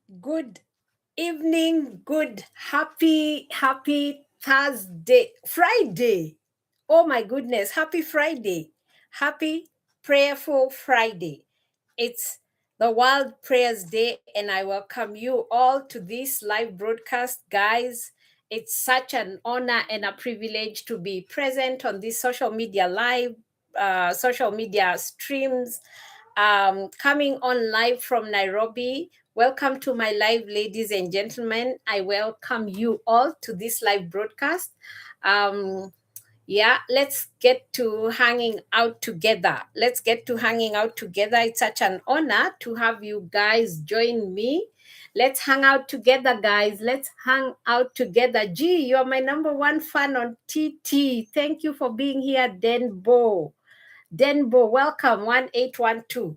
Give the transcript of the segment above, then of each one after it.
Good evening, good, happy Thursday, Friday. Oh my goodness, happy Friday. Happy Prayerful Friday. It's the World Prayers Day, and I welcome you all to this live broadcast, guys. It's such an honor and a privilege to be present on this social media live, social media streams, coming on live from Nairobi. Welcome to my live, ladies and gentlemen. I welcome you all to this live broadcast. Let's get to hanging out together. Let's get to hanging out together. It's such an honor to have you guys join me. Let's hang out together, guys. Let's hang out together. Gee, you're my number one fan on TT. Thank you for being here, Denbo. Denbo, welcome, 1812.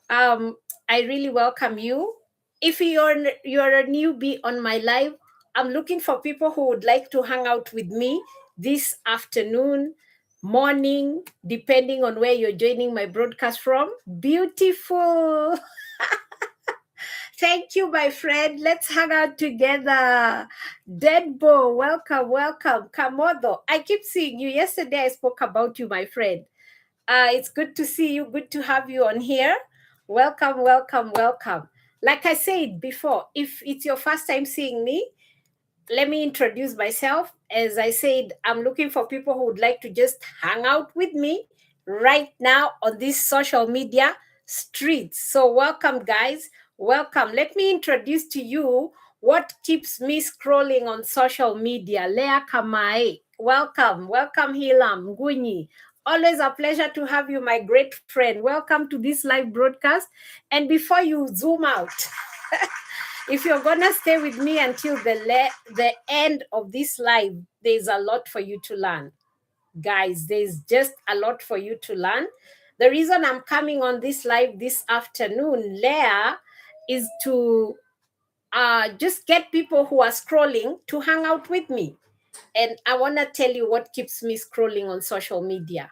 I really welcome you. If you're a newbie on my live, I'm looking for people who would like to hang out with me this afternoon, morning, depending on where you're joining my broadcast from. Beautiful. Thank you, my friend. Let's hang out together. Deadbo, welcome. Kamodo, I keep seeing you. Yesterday I spoke about you, my friend. It's good to see you. Good to have you on here. Welcome. Like I said before, if it's your first time seeing me, let me introduce myself. As I said, I'm looking for people who would like to just hang out with me right now on these social media streets. So, welcome, guys. Welcome. Let me introduce to you what keeps me scrolling on social media. Lea Kamae. Welcome. Hilam Nguni. Always a pleasure to have you, my great friend. Welcome to this live broadcast. And before you zoom out, if you're gonna stay with me until the end of this live, there's a lot for you to learn, guys. There's just a lot for you to learn. The reason I'm coming on this live this afternoon, Leah, is to just get people who are scrolling to hang out with me. And I want to tell you what keeps me scrolling on social media.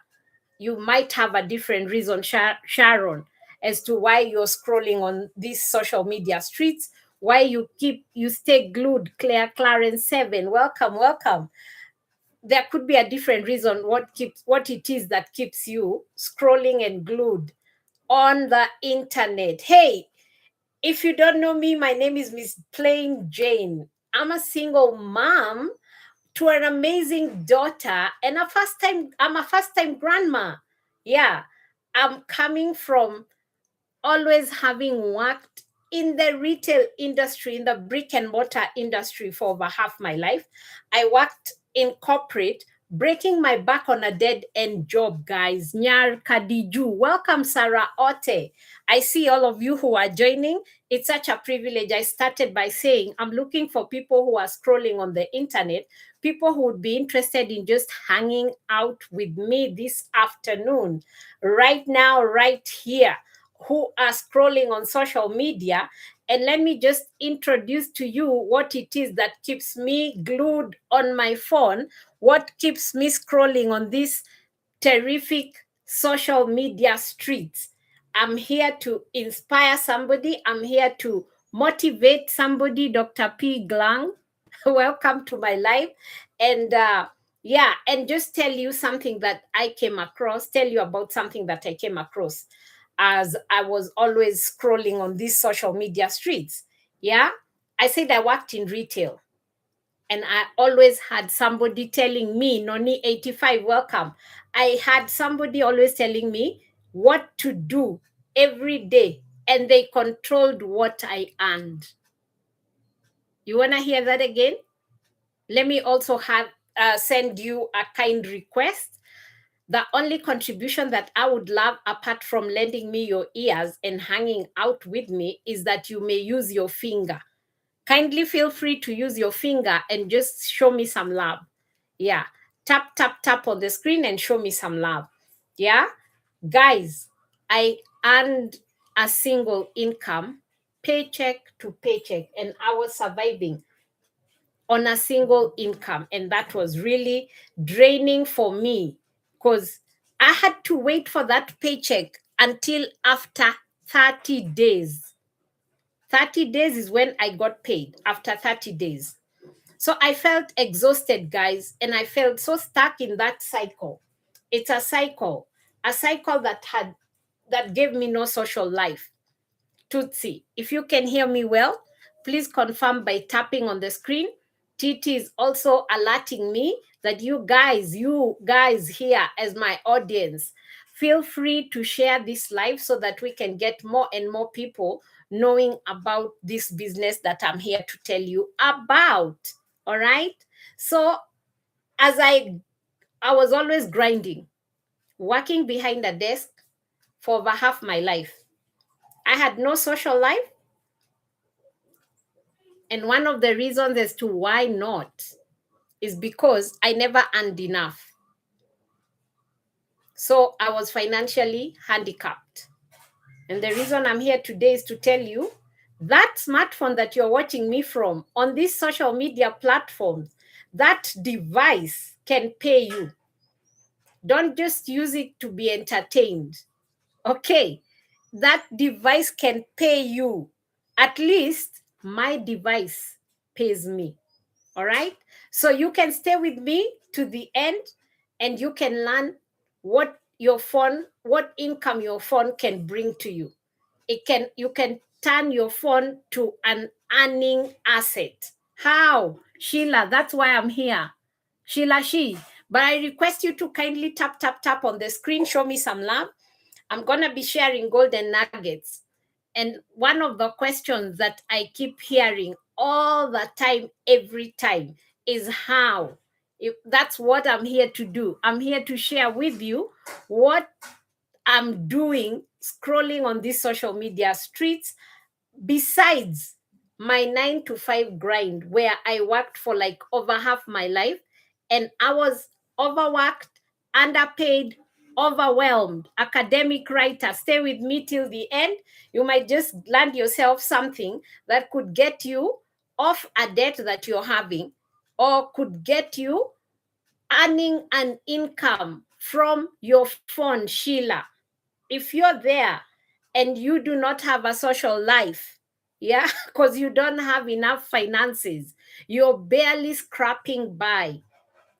You might have a different reason, Sharon, as to why you're scrolling on these social media streets, why you stay glued. Clarence 7, welcome. There could be a different reason what it is that keeps you scrolling and glued on the internet. Hey, if you don't know me, my name is Miss Plain Jane. I'm a single mom to an amazing daughter and I'm a first time grandma. Yeah, I'm coming from always having worked in the retail industry, in the brick and mortar industry for over half my life. I worked in corporate, breaking my back on a dead end job, guys. Nyar Kadiju. Welcome, Sarah Ote. I see all of you who are joining. It's such a privilege. I started by saying I'm looking for people who are scrolling on the internet, people who would be interested in just hanging out with me this afternoon, right now, right here, who are scrolling on social media. And let me just introduce to you what it is that keeps me glued on my phone, what keeps me scrolling on these terrific social media streets. I'm here to inspire somebody, I'm here to motivate somebody. Dr. P. Glang, welcome to my life. And and just tell you something that I came across, tell you about something that I came across as I was always scrolling on these social media streets. Yeah, I said I worked in retail and I always had somebody telling me, Noni 85, welcome. I had somebody always telling me what to do every day, and they controlled what I earned. You want to hear that again? Let me also send you a kind request. The only contribution that I would love, apart from lending me your ears and hanging out with me, is that you may use your finger. Kindly feel free to use your finger and just show me some love. Yeah. Tap on the screen and show me some love. Yeah. Guys, I earned a single income, paycheck to paycheck, and I was surviving on a single income. And that was really draining for me because I had to wait for that paycheck until after 30 days. 30 days is when I got paid, after 30 days. So I felt exhausted, guys, and I felt so stuck in that cycle. It's a cycle that gave me no social life. Tutsi, if you can hear me well, please confirm by tapping on the screen. Titi is also alerting me that you guys here as my audience, feel free to share this live so that we can get more and more people knowing about this business that I'm here to tell you about. All right. So as I was always grinding, working behind a desk for over half my life. I had no social life. And one of the reasons as to why not is because I never earned enough. So I was financially handicapped. And the reason I'm here today is to tell you that smartphone that you're watching me from on these social media platforms, that device can pay you. Don't just use it to be entertained. Okay, that device can pay you. At least my device pays me. All right. So you can stay with me to the end and you can learn what income your phone can bring to you. You can turn your phone to an earning asset. How? Sheila, that's why I'm here. Sheila She. But I request you to kindly tap on the screen, show me some love. I'm going to be sharing golden nuggets. And one of the questions that I keep hearing all the time, every time, is how. That's what I'm here to do. I'm here to share with you what I'm doing scrolling on these social media streets, besides my 9 to 5 grind, where I worked for like over half my life, and I was overworked, underpaid, overwhelmed. Academic writer, stay with me till the end. You might just land yourself something that could get you off a debt that you're having, or could get you earning an income from your phone, Sheila. If you're there and you do not have a social life, yeah, because you don't have enough finances, you're barely scrapping by.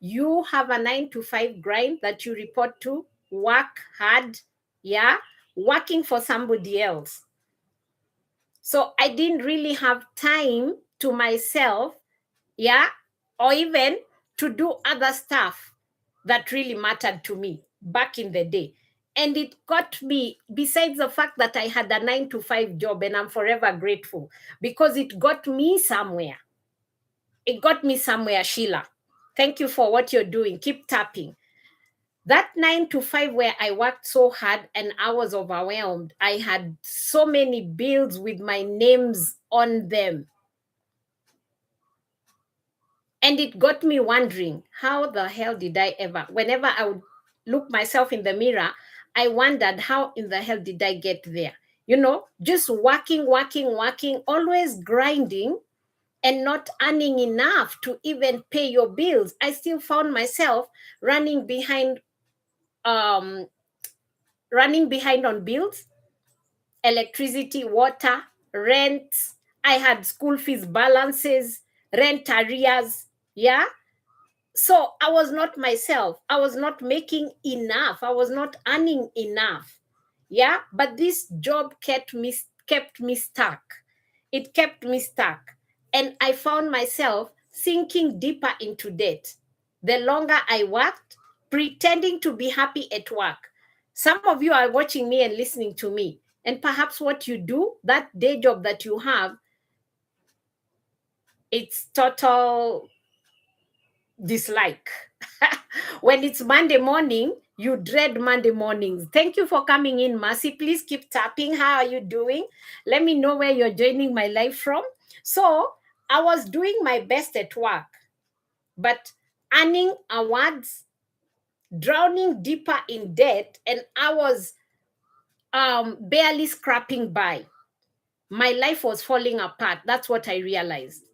You have a 9 to 5 grind that you report to, work hard, yeah, working for somebody else. So I didn't really have time to myself, yeah, or even to do other stuff that really mattered to me back in the day. And it got me, besides the fact that I had a 9 to 5 job, and I'm forever grateful because it got me somewhere. It got me somewhere, Sheila. Thank you for what you're doing. Keep tapping. That 9 to 5 where I worked so hard and I was overwhelmed. I had so many bills with my names on them. And it got me wondering, how the hell did I ever, whenever I would look myself in the mirror, I wondered, how in the hell did I get there? You know, just working, always grinding and not earning enough to even pay your bills. I still found myself running behind on bills, electricity, water, rent. I had school fees balances, rent arrears, yeah. So I was not myself. I was not making enough. I was not earning enough. Yeah. But this job kept me stuck. It kept me stuck. And I found myself sinking deeper into debt. The longer I worked, pretending to be happy at work. Some of you are watching me and listening to me. And perhaps what you do, that day job that you have, it's total dislike. When it's Monday morning, you dread Monday mornings. Thank you for coming in, Mercy. Please keep tapping. How are you doing? Let me know where you're joining my live from. So I was doing my best at work, but earning awards, drowning deeper in debt, and I was barely scrapping by. My life was falling apart. That's what I realized.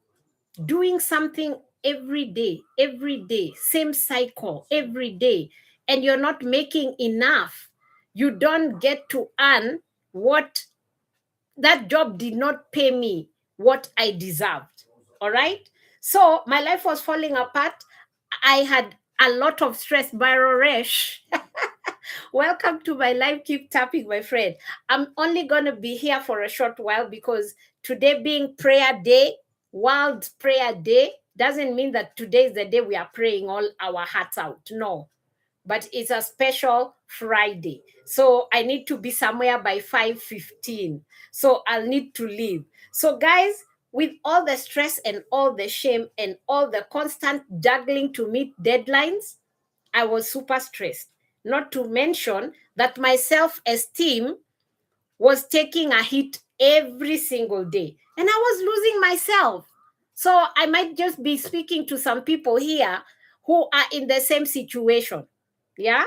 Doing something every day, same cycle every day, and you're not making enough, you don't get to earn what that job did not pay me what I deserved. All right. So my life was falling apart. I had a lot of stress. Baroresh, welcome to my live. Keep tapping, my friend. I'm only going to be here for a short while because today being prayer day, World Prayer Day, doesn't mean that today is the day we are praying all our hearts out. No, but it's a special Friday. So I need to be somewhere by 5:15. So I'll need to leave. So guys, with all the stress and all the shame and all the constant juggling to meet deadlines, I was super stressed. Not to mention that my self-esteem was taking a hit every single day. And I was losing myself. So I might just be speaking to some people here who are in the same situation. Yeah.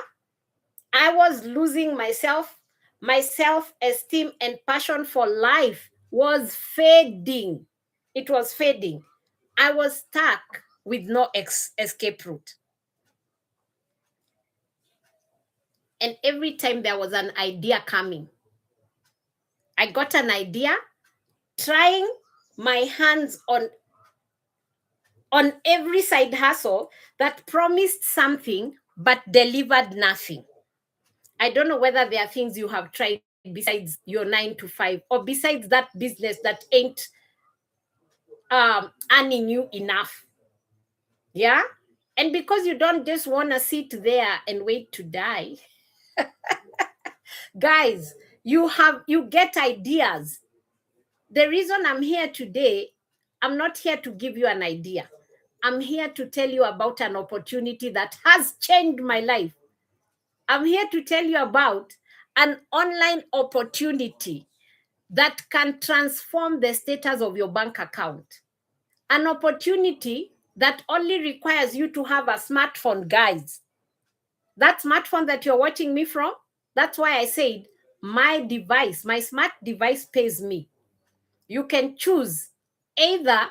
I was losing myself. My self-esteem and passion for life was fading. It was fading. I was stuck with no escape route. And every time there was an idea coming, I got an idea, trying my hands on every side hustle that promised something but delivered nothing. I don't know whether there are things you have tried besides your 9 to 5 or besides that business that ain't earning you enough. Yeah. And because you don't just want to sit there and wait to die, guys, you get ideas. The reason I'm here today, I'm not here to give you an idea. I'm here to tell you about an opportunity that has changed my life. I'm here to tell you about an online opportunity that can transform the status of your bank account. An opportunity that only requires you to have a smartphone, guys. That smartphone that you're watching me from, that's why I said my device, my smart device pays me. You can choose either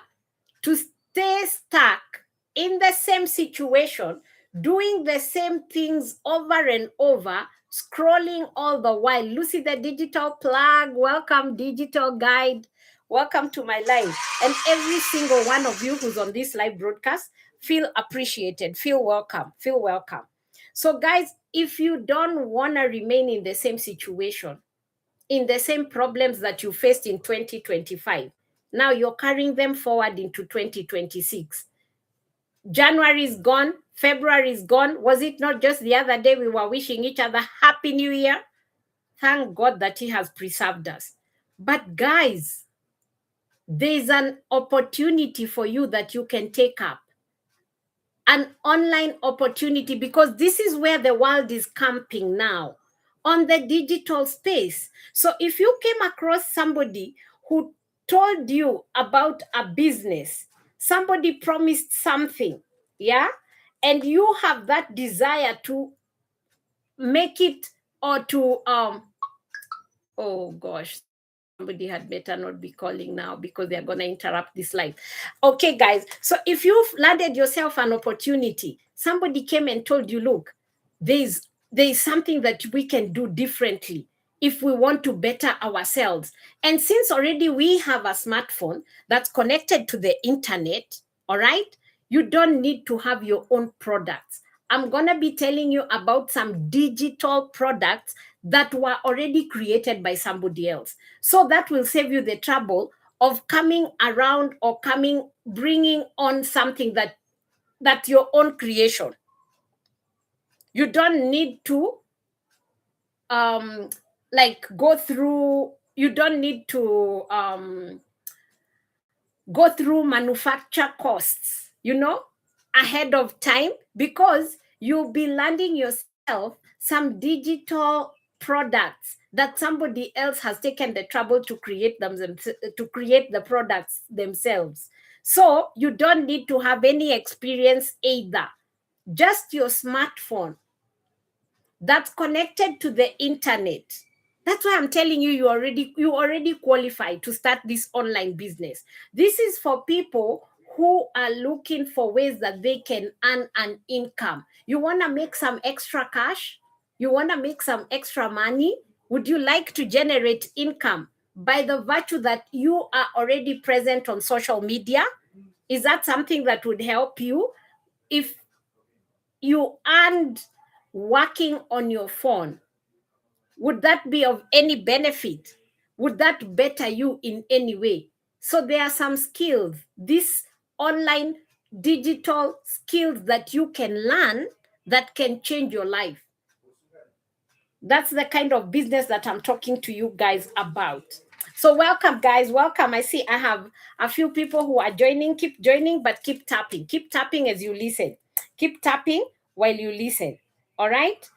to stay stuck in the same situation, doing the same things over and over, scrolling all the while. Lucy, the digital plug, welcome, digital guide. Welcome to my live. And every single one of you who's on this live broadcast, feel appreciated, feel welcome, feel welcome. So, guys, if you don't want to remain in the same situation, in the same problems that you faced in 2025, now you're carrying them forward into 2026. January is gone, February is gone. Was it not just the other day we were wishing each other Happy New Year? Thank God that He has preserved us. But guys, there's an opportunity for you that you can take up. An online opportunity, because this is where the world is camping now, on the digital space. So if you came across somebody who told you about a business, somebody promised something, yeah, and you have that desire to make it or to oh gosh, somebody had better not be calling now because they're going to interrupt this live. Okay, guys. So if you've landed yourself an opportunity, somebody came and told you, look, there's something that we can do differently if we want to better ourselves. And since already we have a smartphone that's connected to the internet, all right, you don't need to have your own products. I'm going to be telling you about some digital products that were already created by somebody else. So that will save you the trouble of coming around or bringing on something that's your own creation. You don't need to you don't need to go through manufacture costs, ahead of time, because you'll be landing yourself some digital products that somebody else has taken the trouble to create the products themselves. So you don't need to have any experience either. Just your smartphone that's connected to the internet. That's why I'm telling you, you already qualify to start this online business. This is for people who are looking for ways that they can earn an income. You want to make some extra cash? You want to make some extra money? Would you like to generate income by the virtue that you are already present on social media? Is that something that would help you? If you aren't working on your phone, would that be of any benefit? Would that better you in any way? So there are some skills, these online digital skills that you can learn that can change your life. That's the kind of business that I'm talking to you guys about. So welcome, guys. Welcome. I see I have a few people who are joining. Keep joining, but keep tapping. Keep tapping as you listen. Keep tapping while you listen. All right?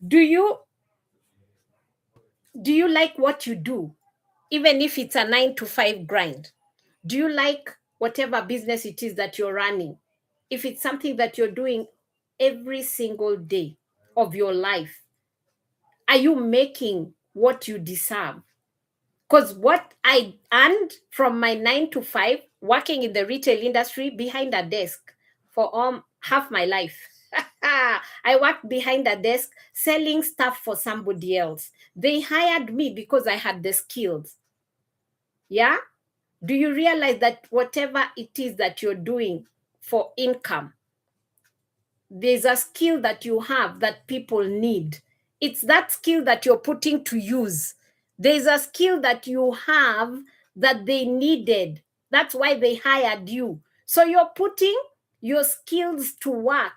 Do you like what you do? Even if it's a 9 to 5 grind? Do you like whatever business it is that you're running? If it's something that you're doing every single day of your life, are you making what you deserve? Because what I earned from my 9 to 5, working in the retail industry behind a desk for half my life. I worked behind a desk selling stuff for somebody else. They hired me because I had the skills. Yeah? Do you realize that whatever it is that you're doing for income, there's a skill that you have that people need? It's that skill that you're putting to use. There's a skill that you have that they needed. That's why they hired you. So you're putting your skills to work,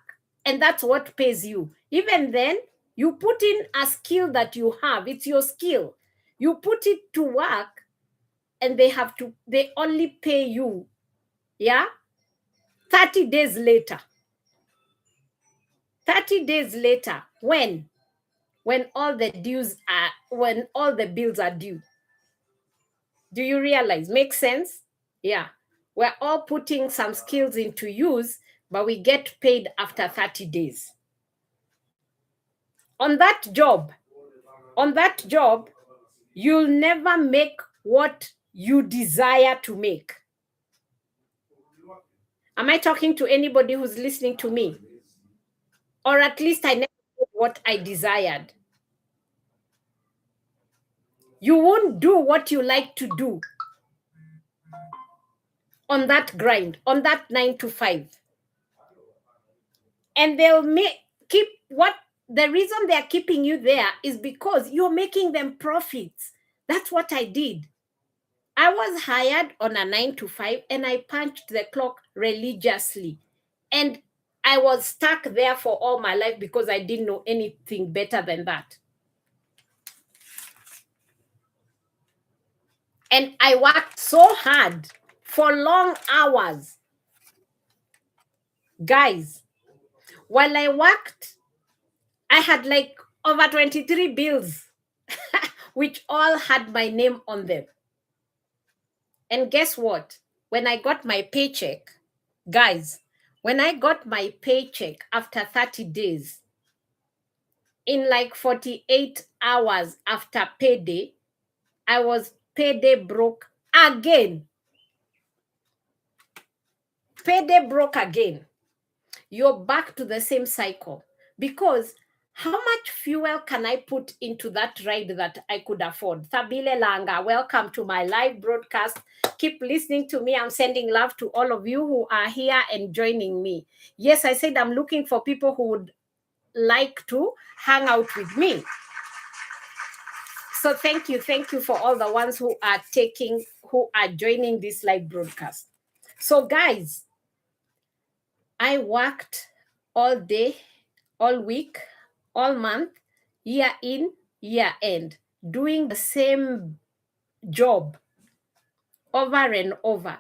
and that's what pays you. Even then, you put in a skill that you have. It's your skill. You put it to work, and they only pay you, yeah, 30 days later. 30 days later, when all the when all the bills are due. Do you realize? Make sense? Yeah. We're all putting some skills into use, but we get paid after 30 days. On that job, you'll never make what you desire to make. Am I talking to anybody who's listening to me? Or at least I never did what I desired. You won't do what you like to do on that grind, on that 9 to 5. And they'll keep what the reason they're keeping you there is because you're making them profits. That's what I did. I was hired on a 9 to 5 and I punched the clock religiously. And I was stuck there for all my life because I didn't know anything better than that. And I worked so hard for long hours. Guys, while I worked, I had like over 23 bills, which all had my name on them. And guess what? When I got my paycheck, guys, when I got my paycheck after 30 days, in like 48 hours after payday, I was payday broke again. Payday broke again. You're back to the same cycle. Because how much fuel can I put into that ride that I could afford? Thabile Langa, welcome to my live broadcast. Keep listening to me. I'm sending love to all of you who are here and joining me. Yes, I said I'm looking for people who would like to hang out with me. So thank you for all the ones who are joining this live broadcast. So guys, I worked all day, all week, all month, year in, year end, doing the same job over and over.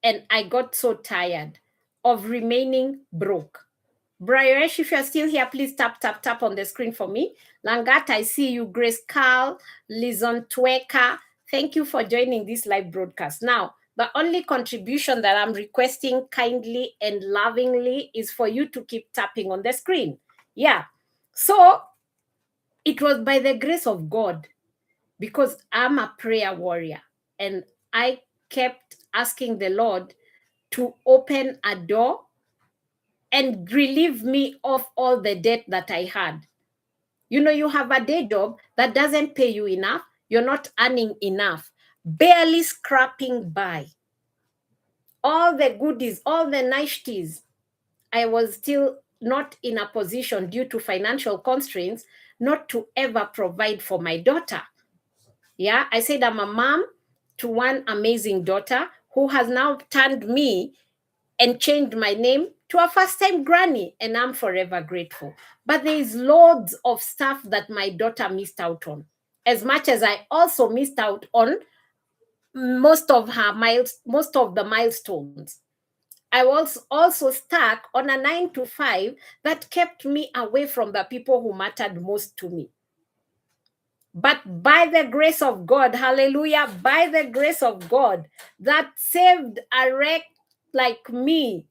And I got so tired of remaining broke. Brioche, if you're still here, please tap on the screen for me. Langat, I see you. Grace Carl, Lizon Tweka, thank you for joining this live broadcast. Now, the only contribution that I'm requesting kindly and lovingly is for you to keep tapping on the screen. Yeah. So it was by the grace of God, because I'm a prayer warrior and I kept asking the Lord to open a door and relieve me of all the debt that I had. You know, you have a day job that doesn't pay you enough. you're not earning enough, barely scrapping by. All the goodies, all the niceties, I was still not in a position due to financial constraints not to ever provide for my daughter. Yeah, I said I'm a mom to one amazing daughter who has now turned me and changed my name to a first-time granny, and I'm forever grateful. But there is loads of stuff that my daughter missed out on, as much as I also missed out on most of the milestones. I was also stuck on a 9 to 5 that kept me away from the people who mattered most to me. But by the grace of God, hallelujah, by the grace of God that saved a wreck like me,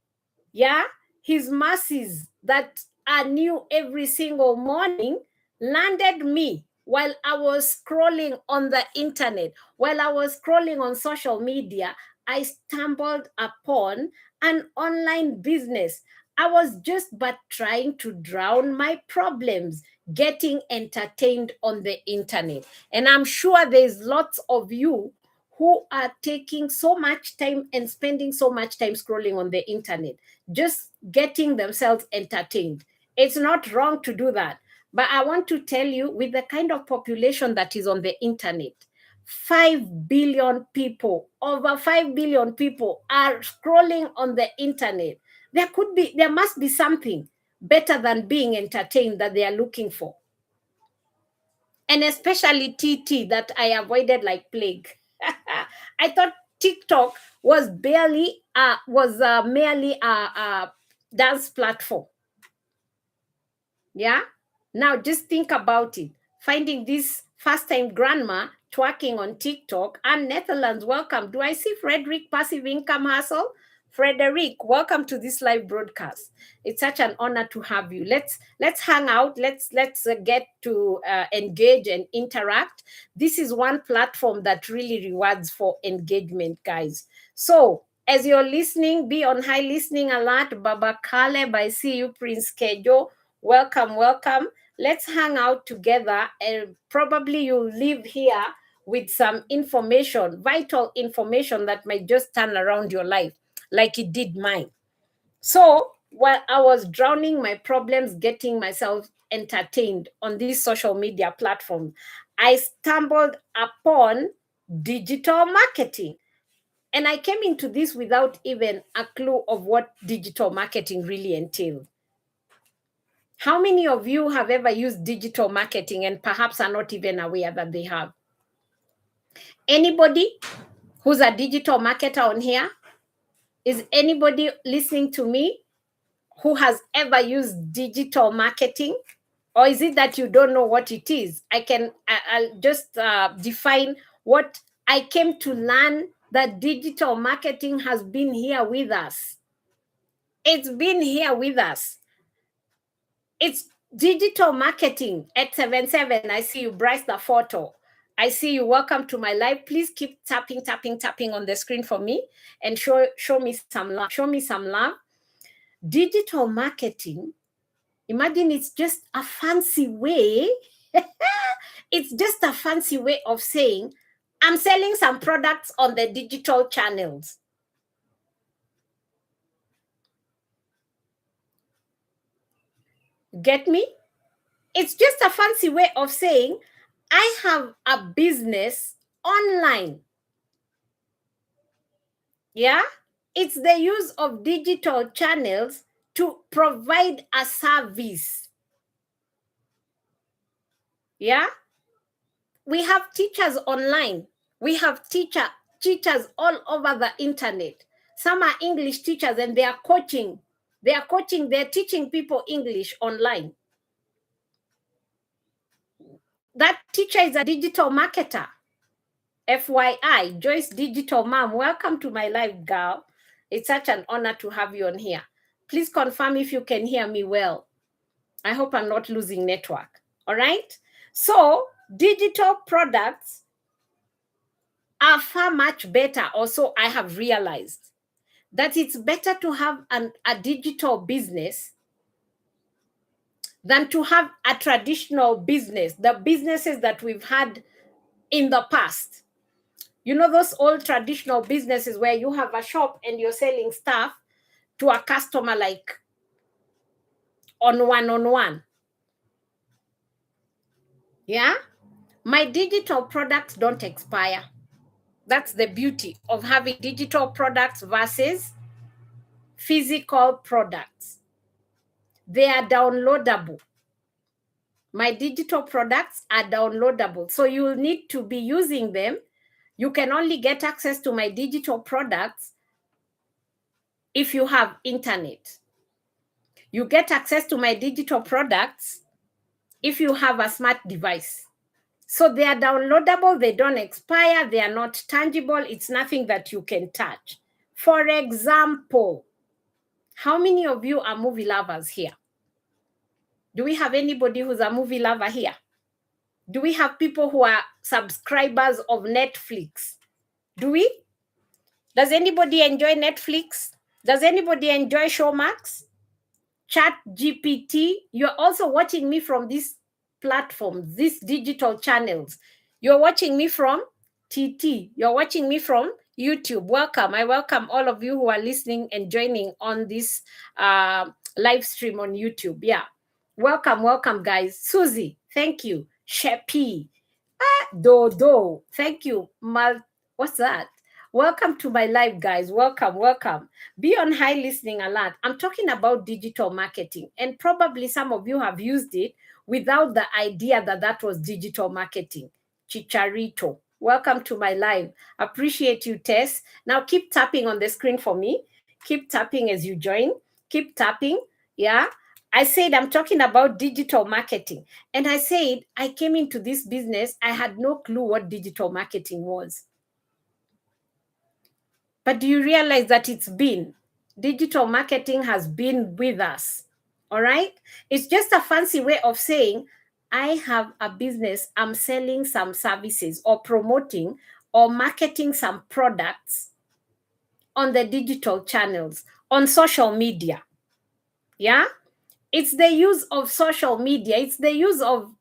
yeah, his mercies that are new every single morning landed me while I was scrolling on the internet, while I was scrolling on social media. I stumbled upon an online business. I was just but trying to drown my problems, getting entertained on the internet. And I'm sure there's lots of you who are taking so much time and spending so much time scrolling on the internet, just getting themselves entertained. It's not wrong to do that. But I want to tell you, with the kind of population that is on the internet, 5 billion people, over 5 billion people are scrolling on the internet. There must be something better than being entertained that they are looking for. And especially TT that I avoided like plague. I thought TikTok was merely a dance platform. Yeah. Now just think about it. Finding this first-time grandma twerking on TikTok. And Netherlands, welcome. Do I see Frederick Passive Income Hustle? Frederick, welcome to this live broadcast. It's such an honor to have you. Let's hang out. Let's get to engage and interact. This is one platform that really rewards for engagement, guys. So as you're listening, be on high listening alert. Baba Caleb, I see you. Prince Kejo, welcome, welcome. Let's hang out together, and probably you'll leave here with some information, vital information that might just turn around your life like it did mine. So while I was drowning my problems, getting myself entertained on these social media platforms, I stumbled upon digital marketing. And I came into this without even a clue of what digital marketing really entailed. How many of you have ever used digital marketing and perhaps are not even aware that they have? Anybody who's a digital marketer on here? Is anybody listening to me who has ever used digital marketing? Or is it that you don't know what it is? I'll just define what I came to learn, that digital marketing has been here with us. It's been here with us. It's digital marketing at 77. I see you, Bryce the photo. I see you. Welcome to my live. Please keep tapping on the screen for me and show me some love. Show me some love. Digital marketing, imagine it's just a fancy way. It's just a fancy way of saying, I'm selling some products on the digital channels. Get me? It's just a fancy way of saying, I have a business online. Yeah? It's the use of digital channels to provide a service. Yeah? We have teachers online. We have teachers all over the internet. Some are English teachers and they are coaching. They're teaching people English online. That teacher is a digital marketer. FYI, Joyce Digital Mom, welcome to my live, girl. It's such an honor to have you on here. Please confirm if you can hear me well. I hope I'm not losing network. All right? So, digital products are far much better. Also, I have realized that it's better to have a digital business than to have a traditional business. The businesses that we've had in the past. You know, those old traditional businesses where you have a shop and you're selling stuff to a customer, like on one. Yeah. My digital products don't expire. That's the beauty of having digital products versus physical products. They are downloadable. My digital products are downloadable. So you'll need to be using them. You can only get access to my digital products if you have internet. You get access to my digital products if you have a smart device. So they are downloadable, they don't expire, they are not tangible, it's nothing that you can touch. For example, how many of you are movie lovers here? Do we have anybody who's a movie lover here? Do we have people who are subscribers of Netflix? Do we? Does anybody enjoy Netflix? Does anybody enjoy Showmax? Chat GPT? You're also watching me from these platforms, these digital channels. You're watching me from TT. You're watching me from YouTube. Welcome. I welcome all of you who are listening and joining on this live stream on YouTube. Yeah. Welcome, guys. Susie, thank you. Shepi, Dodo, thank you. What's that? Welcome to my live, guys. Welcome. Be on high listening alert. I'm talking about digital marketing, and probably some of you have used it without the idea that that was digital marketing. Chicharito, welcome to my live. Appreciate you, Tess. Now keep tapping on the screen for me. Keep tapping as you join. Keep tapping. Yeah. I said I'm talking about digital marketing. And I said I came into this business, I had no clue what digital marketing was. But do you realize that digital marketing has been with us? All right? It's just a fancy way of saying, I have a business, I'm selling some services or promoting or marketing some products on the digital channels, on social media. Yeah? It's the use of social media. It's the use of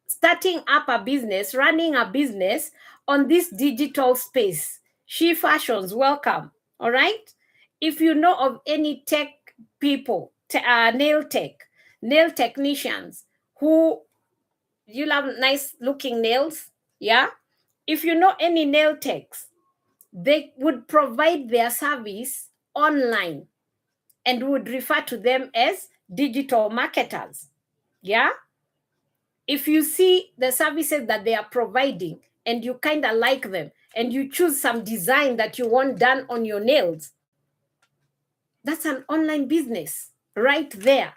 starting up a business, running a business on this digital space. She Fashions, welcome. All right. If you know of any tech people, nail technicians who you love nice looking nails, yeah. If you know any nail techs, they would provide their service online and would refer to them as digital marketers. Yeah. If you see the services that they are providing and you kind of like them and you choose some design that you want done on your nails, that's an online business right there.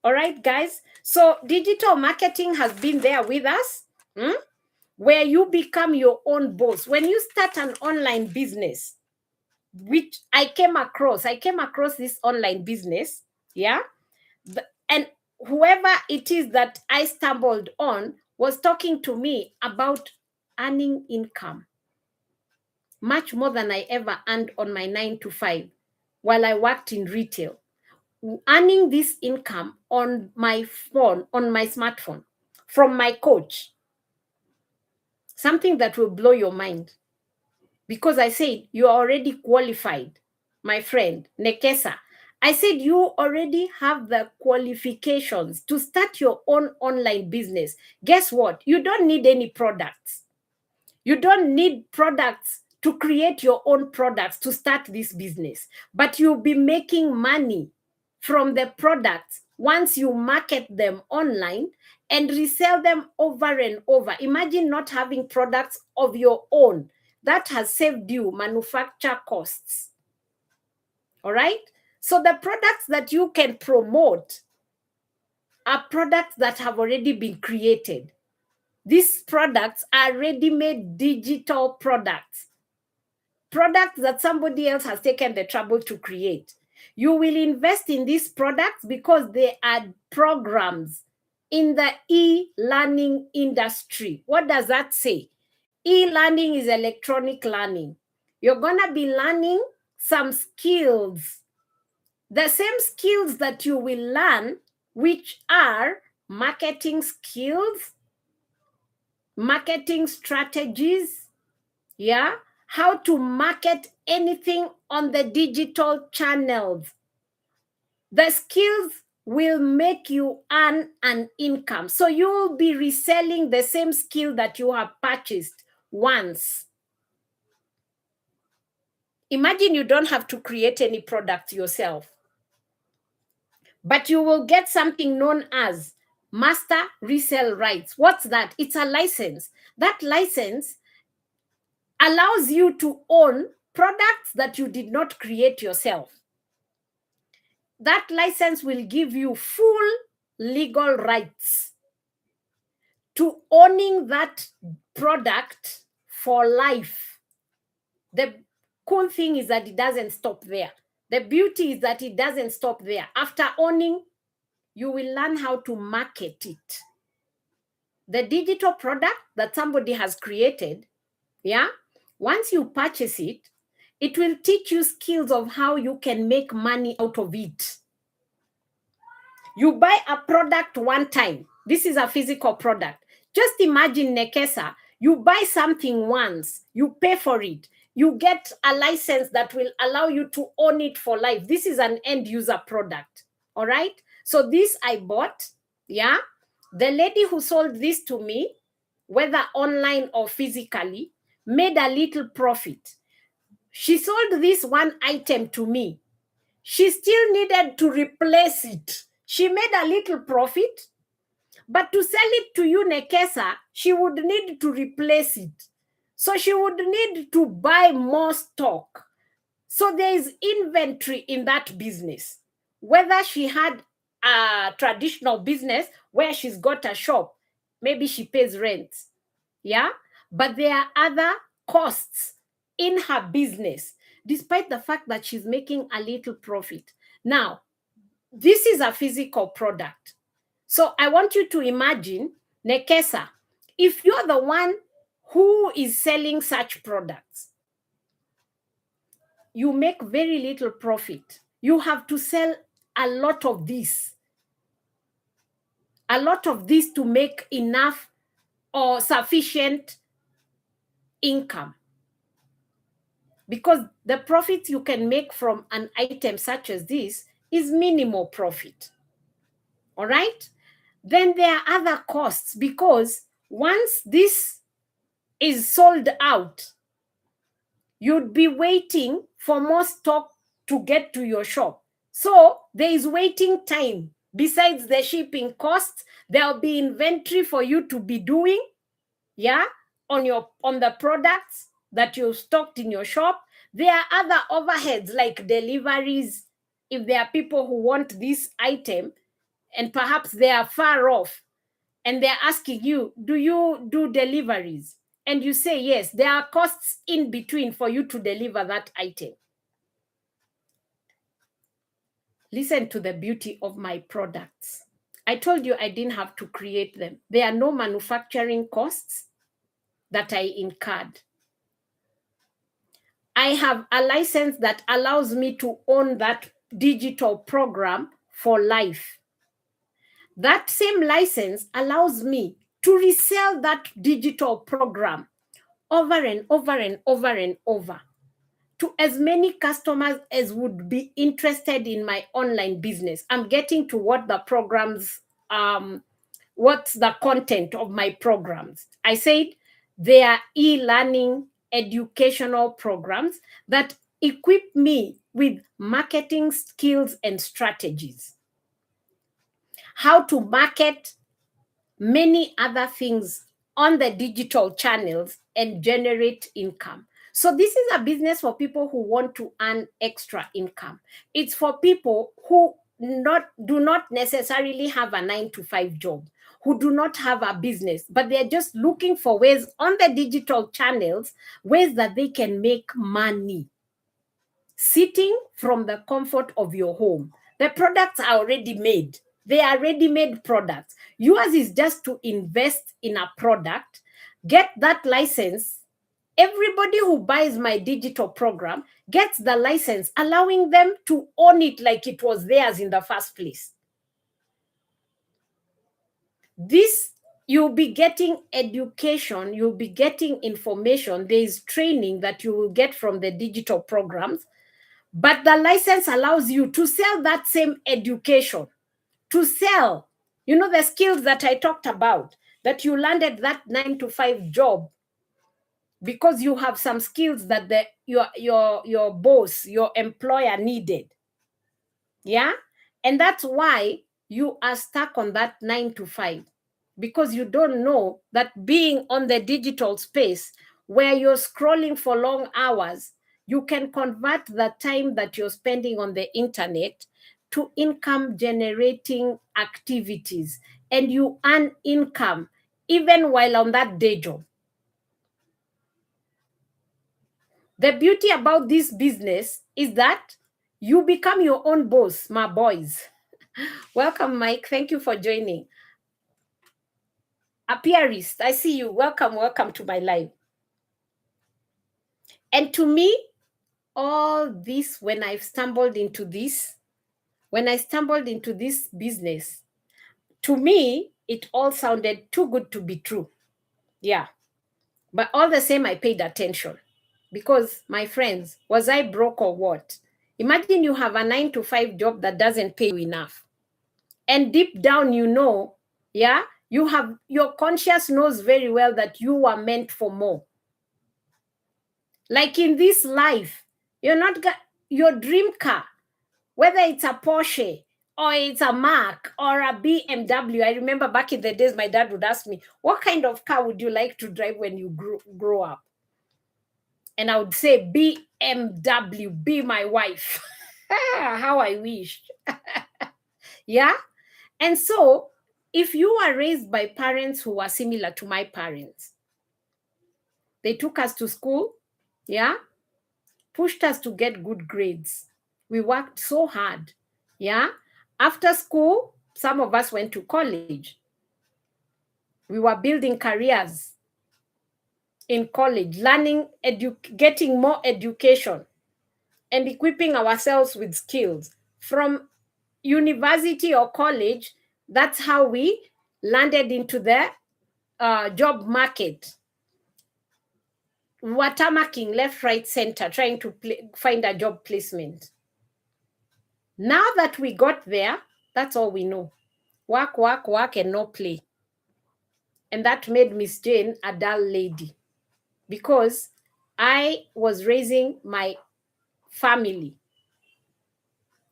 All right, guys. So digital marketing has been there with us, where you become your own boss. When you start an online business, which I came across this online business, yeah. And whoever it is that I stumbled on was talking to me about earning income, much more than I ever earned on my 9 to 5 while I worked in retail. Earning this income on my phone, on my smartphone, from my coach, something that will blow your mind. Because I said, you are already qualified, my friend, Nekesa. I said, you already have the qualifications to start your own online business. Guess what? You don't need any products. You don't need products to create your own products to start this business, but you'll be making money from the products once you market them online and resell them over and over. Imagine not having products of your own. That has saved you manufacture costs. All right? So the products that you can promote are products that have already been created. These products are ready-made digital products that somebody else has taken the trouble to create. You will invest in these products because they are programs in the e-learning industry. What does that say? E-learning is electronic learning. You're going to be learning some skills, the same skills that you will learn, which are marketing skills, marketing strategies, yeah, how to market anything on the digital channels. The skills will make you earn an income. So you will be reselling the same skill that you have purchased once. Imagine you don't have to create any product yourself, but you will get something known as master resale rights. What's that? It's a license. That license allows you to own products that you did not create yourself. That license will give you full legal rights to owning that product for life. The cool thing is that it doesn't stop there. The beauty is that it doesn't stop there. After owning, you will learn how to market it. The digital product that somebody has created, yeah, once you purchase it, it will teach you skills of how you can make money out of it. You buy a product one time. This is a physical product. Just imagine, Nekesa, you buy something once, you pay for it, you get a license that will allow you to own it for life. This is an end user product. All right. So this I bought. Yeah. The lady who sold this to me, whether online or physically, made a little profit. She sold this one item to me. She still needed to replace it. She made a little profit, but to sell it to you, Nekesa, she would need to replace it. So she would need to buy more stock. So there is inventory in that business. Whether she had a traditional business where she's got a shop, maybe she pays rent. Yeah. But there are other costs in her business, despite the fact that she's making a little profit. Now, this is a physical product. So I want you to imagine, Nekesa, if you're the one who is selling such products, you make very little profit. You have to sell a lot of this to make enough or sufficient income. Because the profit you can make from an item such as this is minimal profit. All right? Then there are other costs, because once this is sold out, you'd be waiting for more stock to get to your shop. So there is waiting time. Besides the shipping costs, there'll be inventory for you to be doing, yeah, on the products that you stocked in your shop. There are other overheads like deliveries. If there are people who want this item and perhaps they are far off and they're asking you, do you do deliveries? And you say yes, there are costs in between for you to deliver that item. Listen to the beauty of my products. I told you I didn't have to create them. There are no manufacturing costs that I incurred. I have a license that allows me to own that digital program for life. That same license allows me to resell that digital program over and over and over and over to as many customers as would be interested in my online business. I'm getting to what the programs, what's the content of my programs. I said they are e-learning educational programs that equip me with marketing skills and strategies. How to market many other things on the digital channels and generate income. So this is a business for people who want to earn extra income. It's for people who do not necessarily have a 9-to-5 job, who do not have a business, but they're just looking for ways on the digital channels, ways that they can make money sitting from the comfort of your home. The products are already made. They are ready-made products. Yours is just to invest in a product, get that license. Everybody who buys my digital program gets the license, allowing them to own it like it was theirs in the first place. This You'll be getting education, you'll be getting information. There is training that you will get from the digital programs, but the license allows you to sell that same education, to sell, the skills that I talked about, that you landed that 9 to 5 job because you have some skills that your boss, your employer needed. Yeah. And that's why you are stuck on that 9 to 5, because you don't know that being on the digital space where you're scrolling for long hours, you can convert the time that you're spending on the internet to income generating activities, and you earn income even while on that day job. The beauty about this business is that you become your own boss, my boys. Welcome, Mike. Thank you for joining. Appearist, I see you. Welcome to my live. And to me, all this, when I stumbled into this business, to me, it all sounded too good to be true. Yeah. But all the same, I paid attention because, my friends, was I broke or what? Imagine you have a 9 to 5 job that doesn't pay you enough. And deep down, yeah, your conscience knows very well that you are meant for more. Like in this life, your dream car, whether it's a Porsche or it's a Mac or a BMW. I remember back in the days, my dad would ask me, what kind of car would you like to drive when you grow up? And I would say, BMW, be my wife. How I wished. Yeah. And so, if you are raised by parents who are similar to my parents, they took us to school, yeah, pushed us to get good grades. We worked so hard, yeah. After school, some of us went to college. We were building careers in college, learning, getting more education, and equipping ourselves with skills. From university or college, that's how we landed into the job market. Watermarking left, right, center, trying to find a job placement. Now that we got there, that's all we know. Work, work, work, and no play. And that made Miss Jane a dull lady, because I was raising my family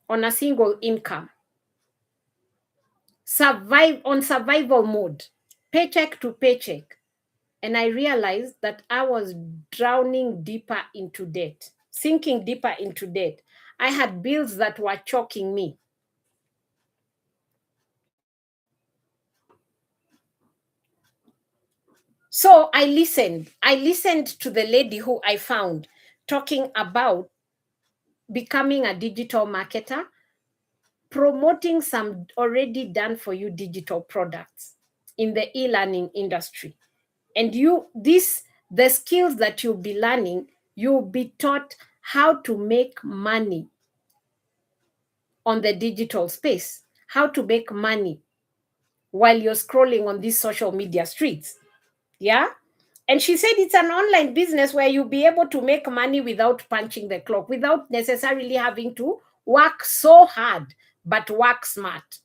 on a single income, survival mode, paycheck to paycheck. And I realized that I was drowning deeper into debt, sinking deeper into debt. I had bills that were choking me. So I listened to the lady who I found talking about becoming a digital marketer, promoting some already done for you digital products in the e-learning industry. And the skills that you'll be learning, you'll be taught how to make money on the digital space, how to make money while you're scrolling on these social media streets. Yeah. And she said it's an online business where you'll be able to make money without punching the clock, without necessarily having to work so hard, but work smart.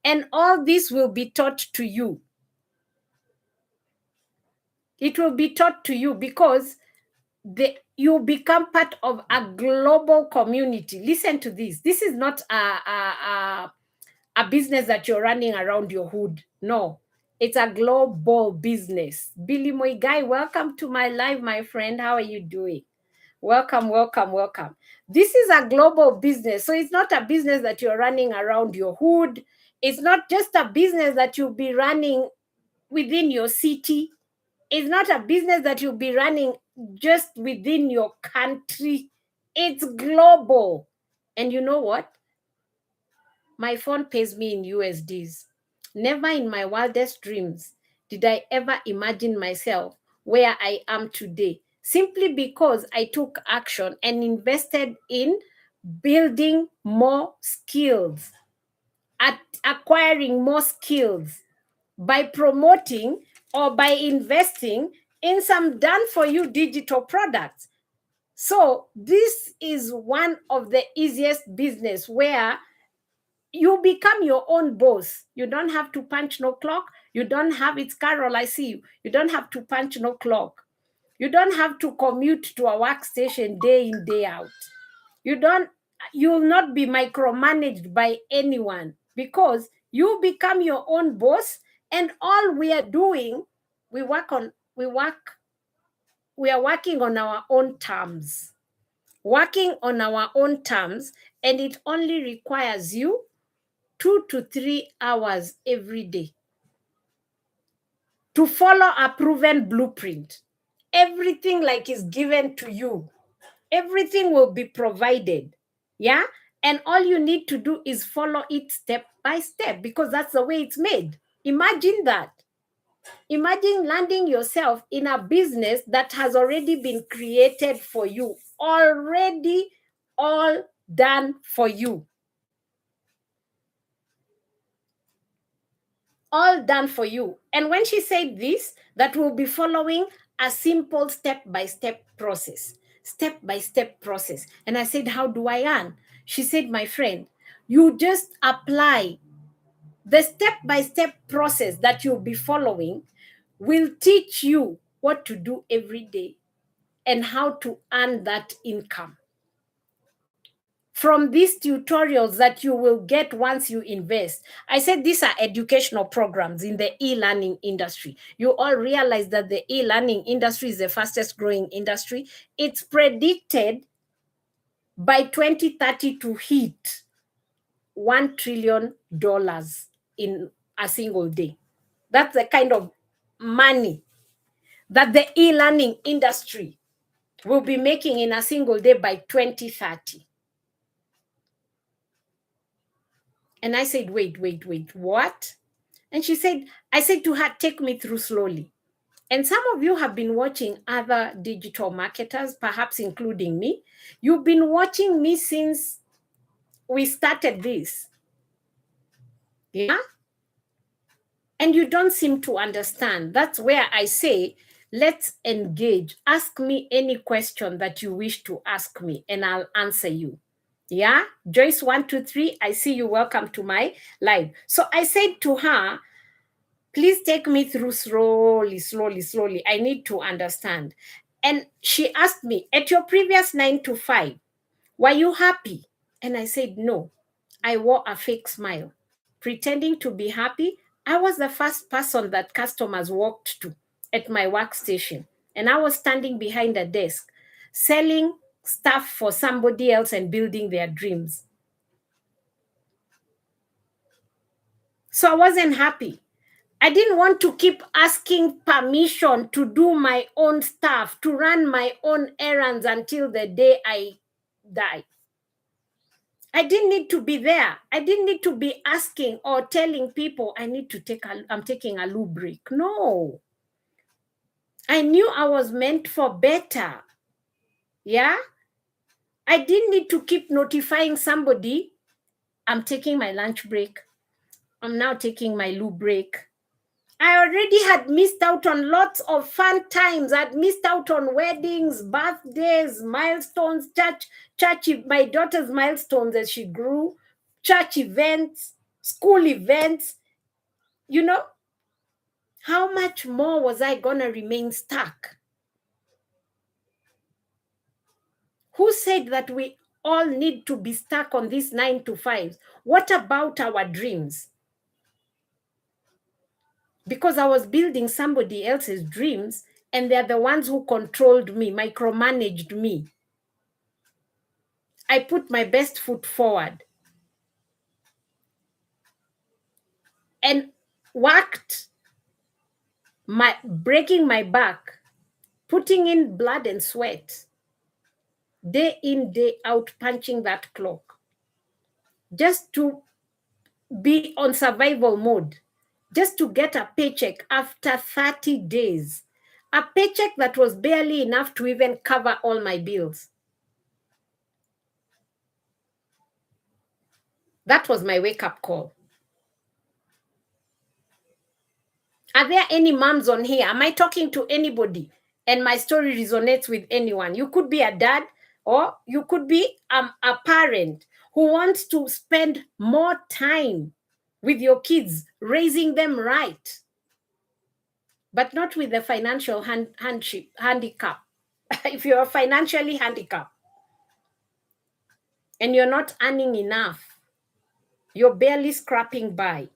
And all this will be taught to you. It will be taught to you because you become part of a global community. Listen to this. This is not a business that you're running around your hood. No, it's a global business. Billy Moigai, welcome to my live, my friend. How are you doing? Welcome. This is a global business. So it's not a business that you're running around your hood. It's not just a business that you'll be running within your city. It's not a business that you'll be running just within your country. It's global. And you know what? My phone pays me in USDs. Never in my wildest dreams did I ever imagine myself where I am today, simply because I took action and invested in building more skills, at acquiring more skills, by promoting or by investing in some done for you digital products. So this is one of the easiest business where you become your own boss. You don't have to punch no clock. You don't have, it's Carol, I see you. You don't have to punch no clock. You don't have to commute to a workstation day in, day out. You'll not be micromanaged by anyone because you become your own boss, and all we are doing, we are working on our own terms. Working on our own terms, and it only requires you 2 to 3 hours every day to follow a proven blueprint. Everything like is given to you. Everything will be provided. Yeah? And all you need to do is follow it step by step because that's the way it's made. Imagine that. Imagine landing yourself in a business that has already been created for you, already all done for you. All done for you. And when she said this, that we'll be following a simple step-by-step process. Step-by-step process. And I said, how do I earn? She said, my friend, you just apply the step-by-step process that you'll be following will teach you what to do every day and how to earn that income. From these tutorials that you will get once you invest. I said these are educational programs in the e-learning industry. You all realize that the e-learning industry is the fastest growing industry. It's predicted by 2030 to hit $1 trillion in a single day. That's the kind of money that the e-learning industry will be making in a single day by 2030. And I said, wait, what? And she said, I said to her, take me through slowly. And some of you have been watching other digital marketers, perhaps including me. You've been watching me since we started this. Yeah? And you don't seem to understand. That's where I say, let's engage. Ask me any question that you wish to ask me, and I'll answer you. Yeah? Joyce 123, I see you. Welcome to my live. So I said to her, please take me through slowly. I need to understand. And she asked me, at your previous 9 to 5, were you happy? And I said, no. I wore a fake smile, pretending to be happy. I was the first person that customers walked to at my workstation. And I was standing behind a desk, selling stuff for somebody else and building their dreams. So I wasn't happy. I didn't want to keep asking permission to do my own stuff, to run my own errands until the day I die. I didn't need to be there. I didn't need to be asking or telling people I'm taking a loo break. No. I knew I was meant for better. Yeah? I didn't need to keep notifying somebody, I'm taking my lunch break. I'm now taking my loo break. I already had missed out on lots of fun times. I'd missed out on weddings, birthdays, milestones, church, my daughter's milestones as she grew, church events, school events. You know, how much more was I going to remain stuck? Who said that we all need to be stuck on these 9 to 5s? What about our dreams? Because I was building somebody else's dreams, and they're the ones who controlled me, micromanaged me. I put my best foot forward and worked, breaking my back, putting in blood and sweat, day in, day out, punching that clock, just to be on survival mode, just to get a paycheck after 30 days, a paycheck that was barely enough to even cover all my bills. That was my wake-up call. Are there any moms on here? Am I talking to anybody? And my story resonates with anyone. You could be a dad, or you could be a parent who wants to spend more time with your kids, raising them right, but not with the financial handicap. If you're financially handicapped and you're not earning enough, you're barely scrapping by.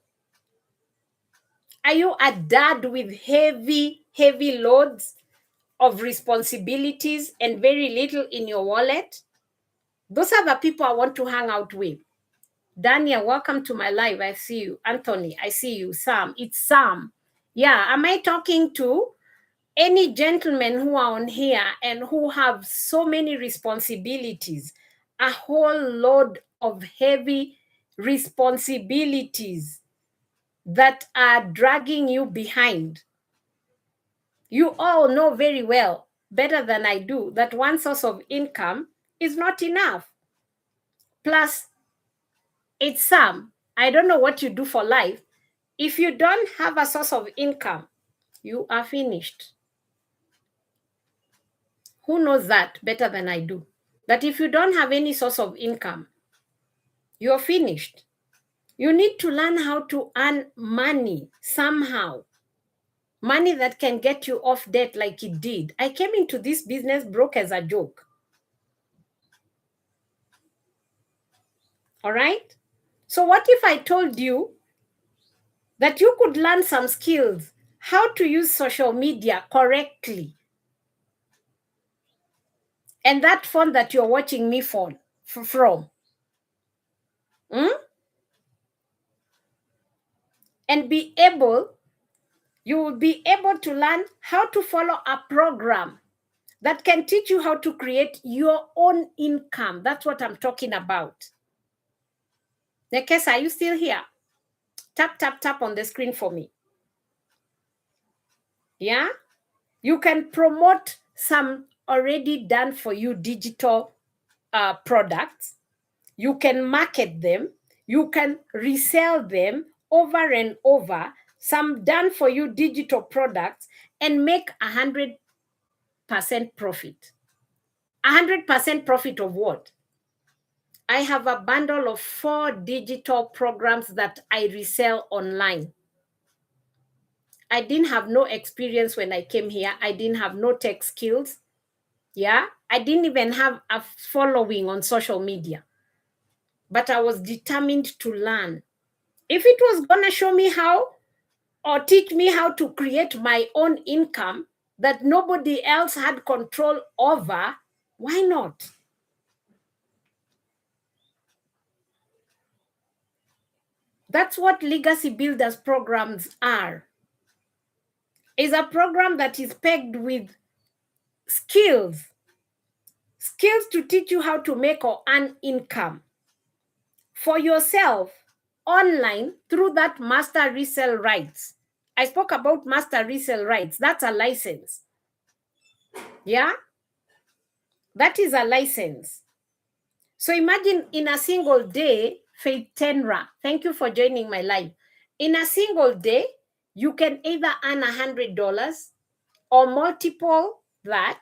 Are you a dad with heavy loads of responsibilities and very little in your wallet? Those are the people I want to hang out with. Daniel, welcome to my live. I see you. Anthony, I see you. Sam, it's Sam. Yeah, am I talking to any gentlemen who are on here and who have so many responsibilities, a whole load of heavy responsibilities that are dragging you behind? You all know very well, better than I do, that one source of income is not enough. Plus, it's some. I don't know what you do for life. If you don't have a source of income, you are finished. Who knows that better than I do? That if you don't have any source of income, you're finished. You need to learn how to earn money somehow. Money that can get you off debt like it did. I came into this business broke as a joke. All right? So what if I told you that you could learn some skills, how to use social media correctly? And that phone that you're watching me from, and you will be able to learn how to follow a program that can teach you how to create your own income. That's what I'm talking about. Nekesa, are you still here? Tap on the screen for me. Yeah? You can promote some already done for you digital products. You can market them. You can resell them over and over, some done for you digital products, and make 100% profit. 100% profit of what? I have a bundle of 4 digital programs that I resell online. I didn't have no experience when I came here. I didn't have no tech skills. Yeah, I didn't even have a following on social media, but I was determined to learn. If it was going to show me how or teach me how to create my own income that nobody else had control over, why not? That's what Legacy Builders programs are. Is a program that is pegged with skills to teach you how to make or earn income for yourself online through that master resale rights. I spoke about master resale rights. That's a license. Yeah? That is a license. So imagine in a single day, Faith Tenra, thank you for joining my live. In a single day, you can either earn $100 or multiple that,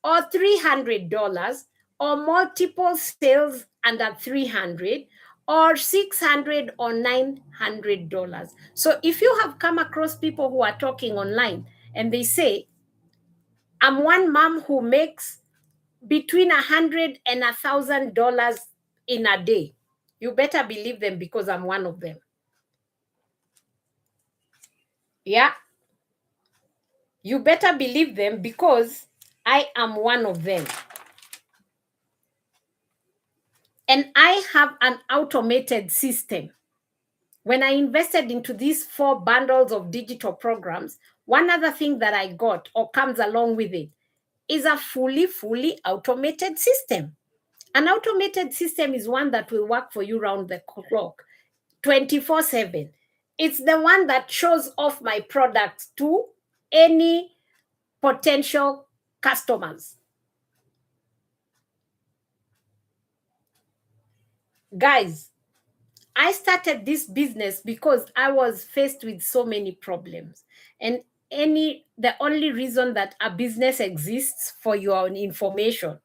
or $300, or multiple sales under 300, or 600 or $900. So if you have come across people who are talking online and they say, I'm one mom who makes between $100 and $1,000 in a day, you better believe them, because I'm one of them. Yeah. You better believe them, because I am one of them. And I have an automated system. When I invested into these 4 bundles of digital programs, one other thing that I got or comes along with it is a fully automated system. An automated system is one that will work for you round the clock, 24/7. It's the one that shows off my products to any potential customers. Guys, I started this business because I was faced with so many problems. And the only reason that a business exists, for your own information,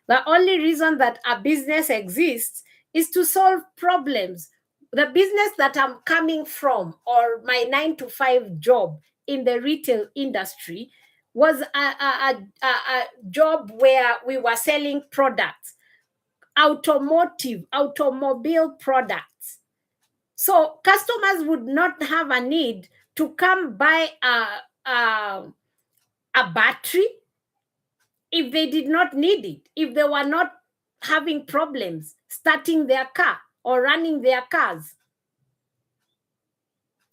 the only reason that a business exists is to solve problems. The business that I'm coming from, or my 9 to 5 job in the retail industry, was a job where we were selling products, automobile products. So customers would not have a need to come buy a battery if they did not need it, if they were not having problems starting their car or running their cars.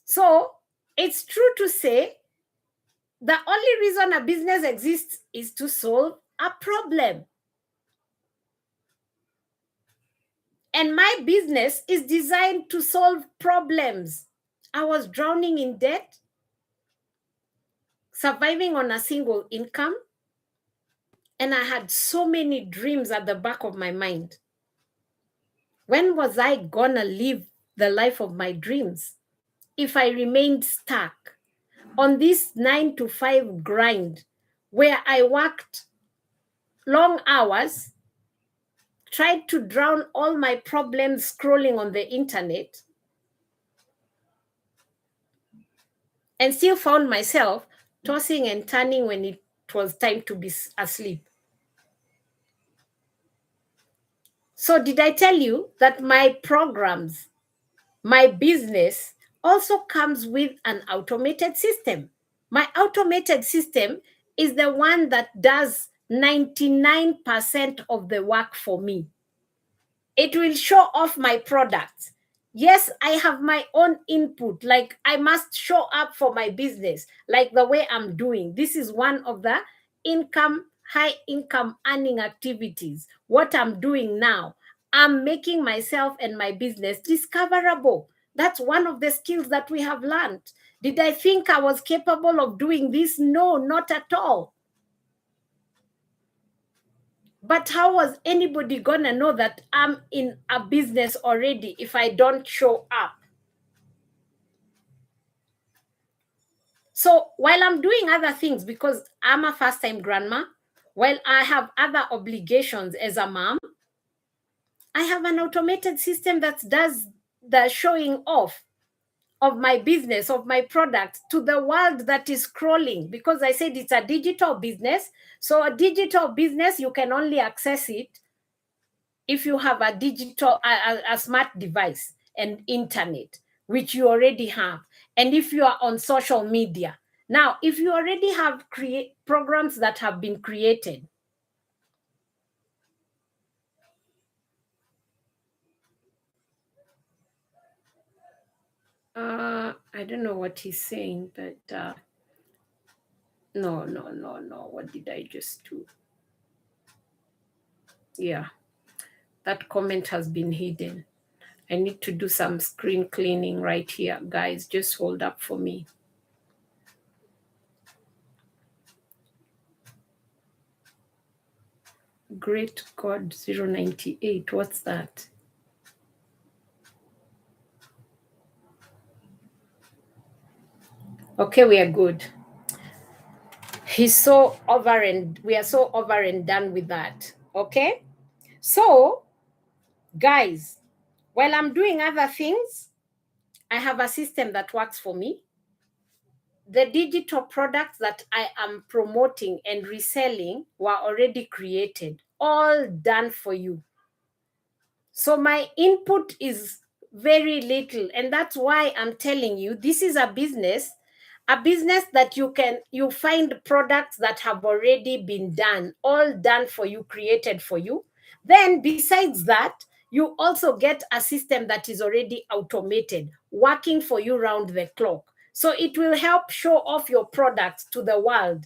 So it's true to say the only reason a business exists is to solve a problem. And my business is designed to solve problems. I was drowning in debt, surviving on a single income, and I had so many dreams at the back of my mind. When was I gonna live the life of my dreams if I remained stuck on this 9 to 5 grind where I worked long hours, tried to drown all my problems scrolling on the internet, and still found myself tossing and turning when it was time to be asleep? So, did I tell you that my programs, my business also comes with an automated system? My automated system is the one that does 99% of the work for me. It will show off my products. Yes, I have my own input, like I must show up for my business, like the way I'm doing. This is one of the high income earning activities. What I'm doing now, I'm making myself and my business discoverable. That's one of the skills that we have learned. Did I think I was capable of doing this? No, not at all. But how was anybody gonna know that I'm in a business already if I don't show up? So while I'm doing other things, because I'm a first-time grandma, while I have other obligations as a mom, I have an automated system that does the showing off of my business, of my product to the world that is scrolling, because I said it's a digital business. So a digital business, you can only access it if you have a smart device and internet, which you already have, and if you are on social media. Now, if you already have programs that have been created, I don't know what he's saying, but no. What did I just do? Yeah, that comment has been hidden. I need to do some screen cleaning right here. Guys, just hold up for me. Great God 098. What's that? Okay, we are good. We are so over and done with that. Okay? So, guys, while I'm doing other things, I have a system that works for me. The digital products that I am promoting and reselling were already created, all done for you. So my input is very little. And that's why I'm telling you, this is a business that you find products that have already been done, all done for you, created for you. Then besides that, you also get a system that is already automated, working for you round the clock. So it will help show off your products to the world.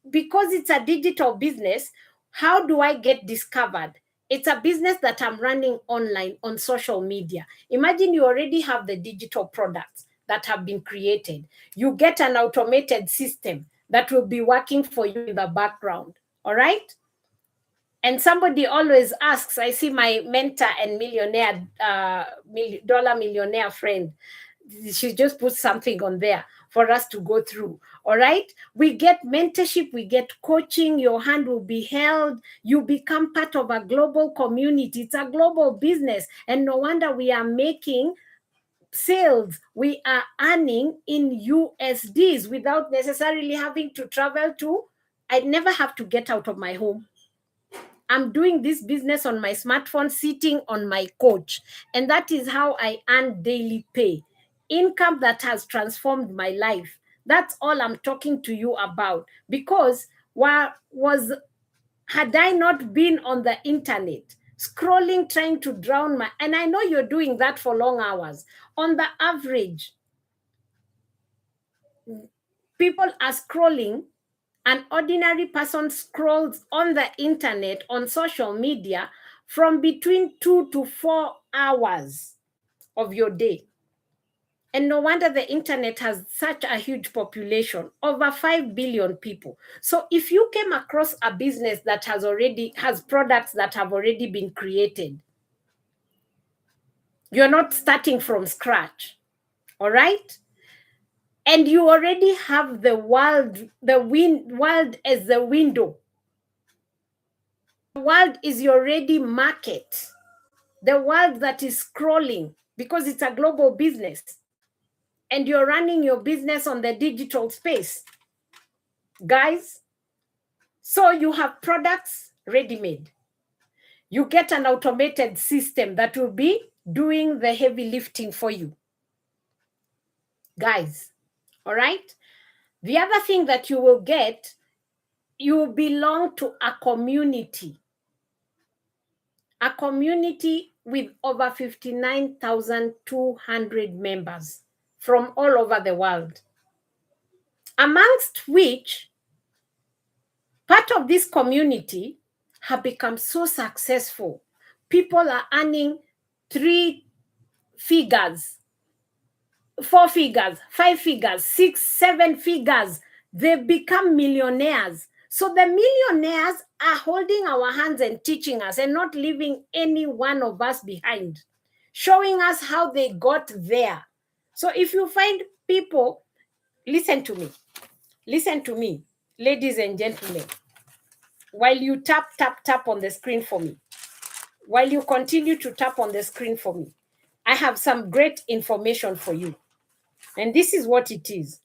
Because it's a digital business, how do I get discovered? It's a business that I'm running online on social media. Imagine you already have the digital products that have been created. You get an automated system that will be working for you in the background. All right? And somebody always asks, I see my mentor and millionaire, dollar millionaire friend, she just put something on there for us to go through. All right. We get mentorship, we get coaching, your hand will be held, you become part of a global community. It's a global business. And no wonder we are making sales, we are earning in USDs without necessarily having to travel to, I never have to get out of my home. I'm doing this business on my smartphone, sitting on my couch. And that is how I earn daily pay. Income that has transformed my life. That's all I'm talking to you about. Because had I not been on the internet, scrolling, trying to drown and I know you're doing that for long hours. On the average, people are scrolling. An ordinary person scrolls on the internet, on social media, from between 2 to 4 hours of your day. And no wonder the internet has such a huge population, over 5 billion people. So if you came across a business that has products that have already been created, you're not starting from scratch. All right? And you already have the world as the window. The world is your ready market. The world that is scrolling, because it's a global business. And you're running your business on the digital space. Guys, so you have products ready-made. You get an automated system that will be doing the heavy lifting for you. Guys, all right? The other thing that you will get, you belong to a community with over 59,200 members from all over the world, amongst which part of this community have become so successful. People are earning 3 figures, 4 figures, 5 figures, 6, 7 figures. They've become millionaires. So the millionaires are holding our hands and teaching us and not leaving any one of us behind, showing us how they got there. So if you find people, listen to me, ladies and gentlemen, while you tap on the screen for me, while you continue to tap on the screen for me, I have some great information for you. And this is what it is.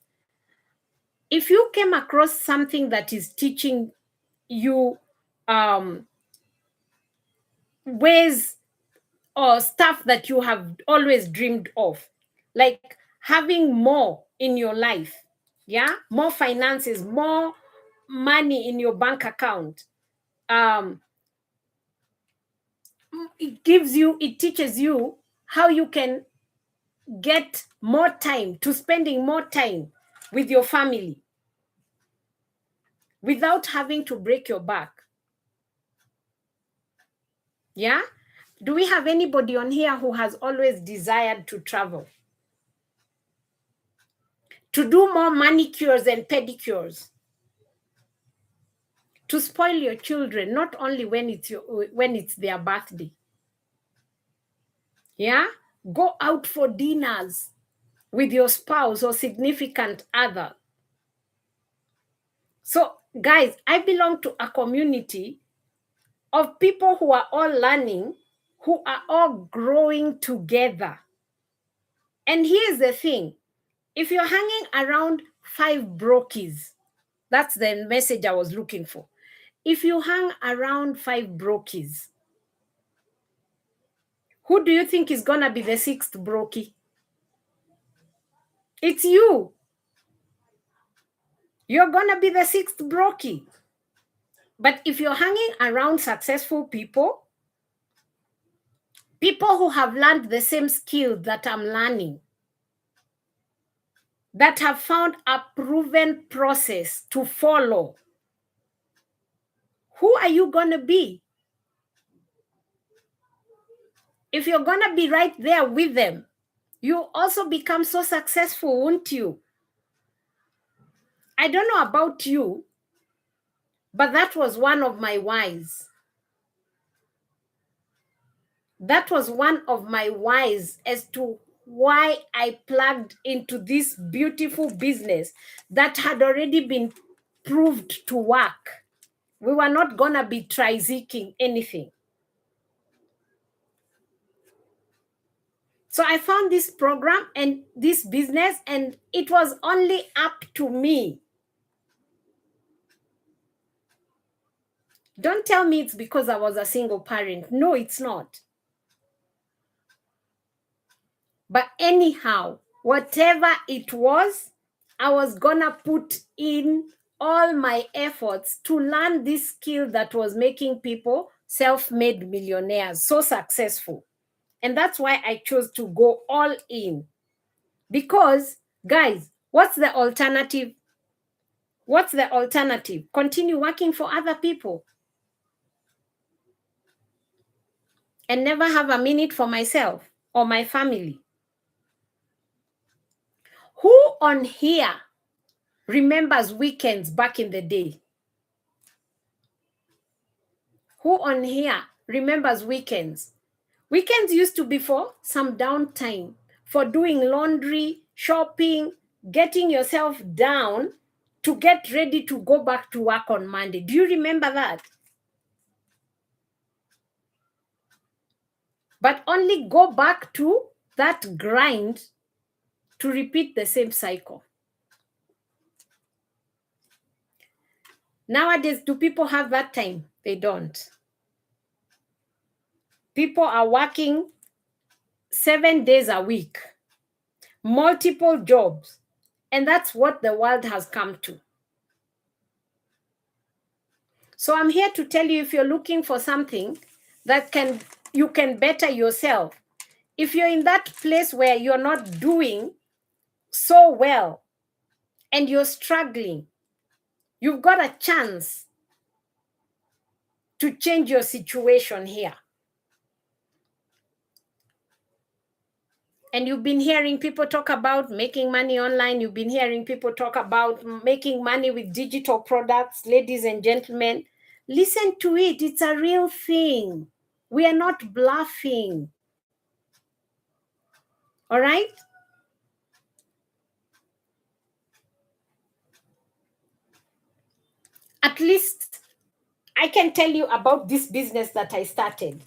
If you came across something that is teaching you ways or stuff that you have always dreamed of, like having more in your life, yeah, more finances, more money in your bank account, it teaches you how you can get more time to spending more time with your family without having to break your back. Yeah? Do we have anybody on here who has always desired to travel? To do more manicures and pedicures? To spoil your children, not only when it's their birthday. Yeah? Go out for dinners with your spouse or significant other. So, guys, I belong to a community of people who are all learning, who are all growing together. And here's the thing. If you're hanging around 5 brokies, that's the message I was looking for. If you hang around 5 brokies, who do you think is going to be the 6th brokey? It's you. You're going to be the 6th brokey. But if you're hanging around successful people who have learned the same skill that I'm learning, that have found a proven process to follow, who are you going to be? If you're going to be right there with them, you also become so successful, won't you? I don't know about you, but that was one of my whys. That was one of my whys as to why I plugged into this beautiful business that had already been proved to work. We were not going to be try-seeking anything. So I found this program and this business, and it was only up to me. Don't tell me it's because I was a single parent. No, it's not. But anyhow, whatever it was, I was gonna put in all my efforts to learn this skill that was making people self-made millionaires, so successful. And that's why I chose to go all in. Because, guys, what's the alternative? What's the alternative? Continue working for other people and never have a minute for myself or my family. Who on here remembers weekends back in the day? Who on here remembers weekends? Weekends used to be for some downtime, for doing laundry, shopping, getting yourself down to get ready to go back to work on Monday. Do you remember that? But only go back to that grind to repeat the same cycle. Nowadays, do people have that time? They don't. People are working 7 days a week, multiple jobs, and that's what the world has come to. So I'm here to tell you, if you're looking for something that you can better yourself, if you're in that place where you're not doing so well and you're struggling, you've got a chance to change your situation here. And you've been hearing people talk about making money online. You've been hearing people talk about making money with digital products. Ladies and gentlemen, listen to it. It's a real thing. We are not bluffing. All right? At least I can tell you about this business that I started.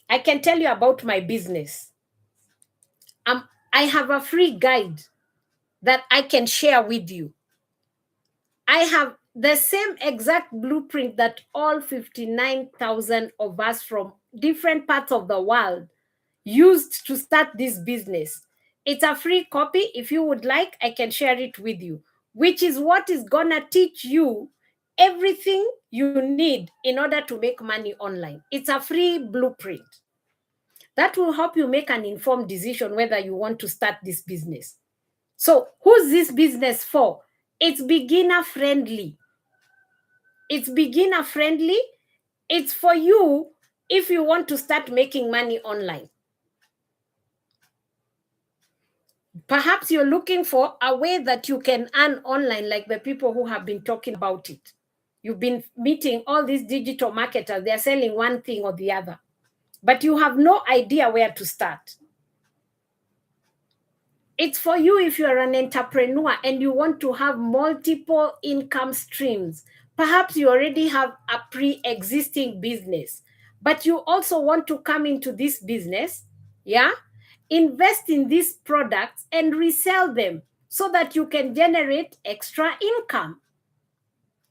I can tell you about my business. I have a free guide that I can share with you. I have the same exact blueprint that all 59,000 of us from different parts of the world used to start this business. It's a free copy. If you would like, I can share it with you, which is what is going to teach you everything you need in order to make money online. It's a free blueprint that will help you make an informed decision whether you want to start this business. So, who's this business for? It's beginner friendly. It's beginner friendly. It's for you if you want to start making money online. Perhaps you're looking for a way that you can earn online, like the people who have been talking about it. You've been meeting all these digital marketers. They're selling one thing or the other, but you have no idea where to start. It's for you if you're an entrepreneur and you want to have multiple income streams. Perhaps you already have a pre-existing business, but you also want to come into this business, yeah? Invest in these products and resell them so that you can generate extra income.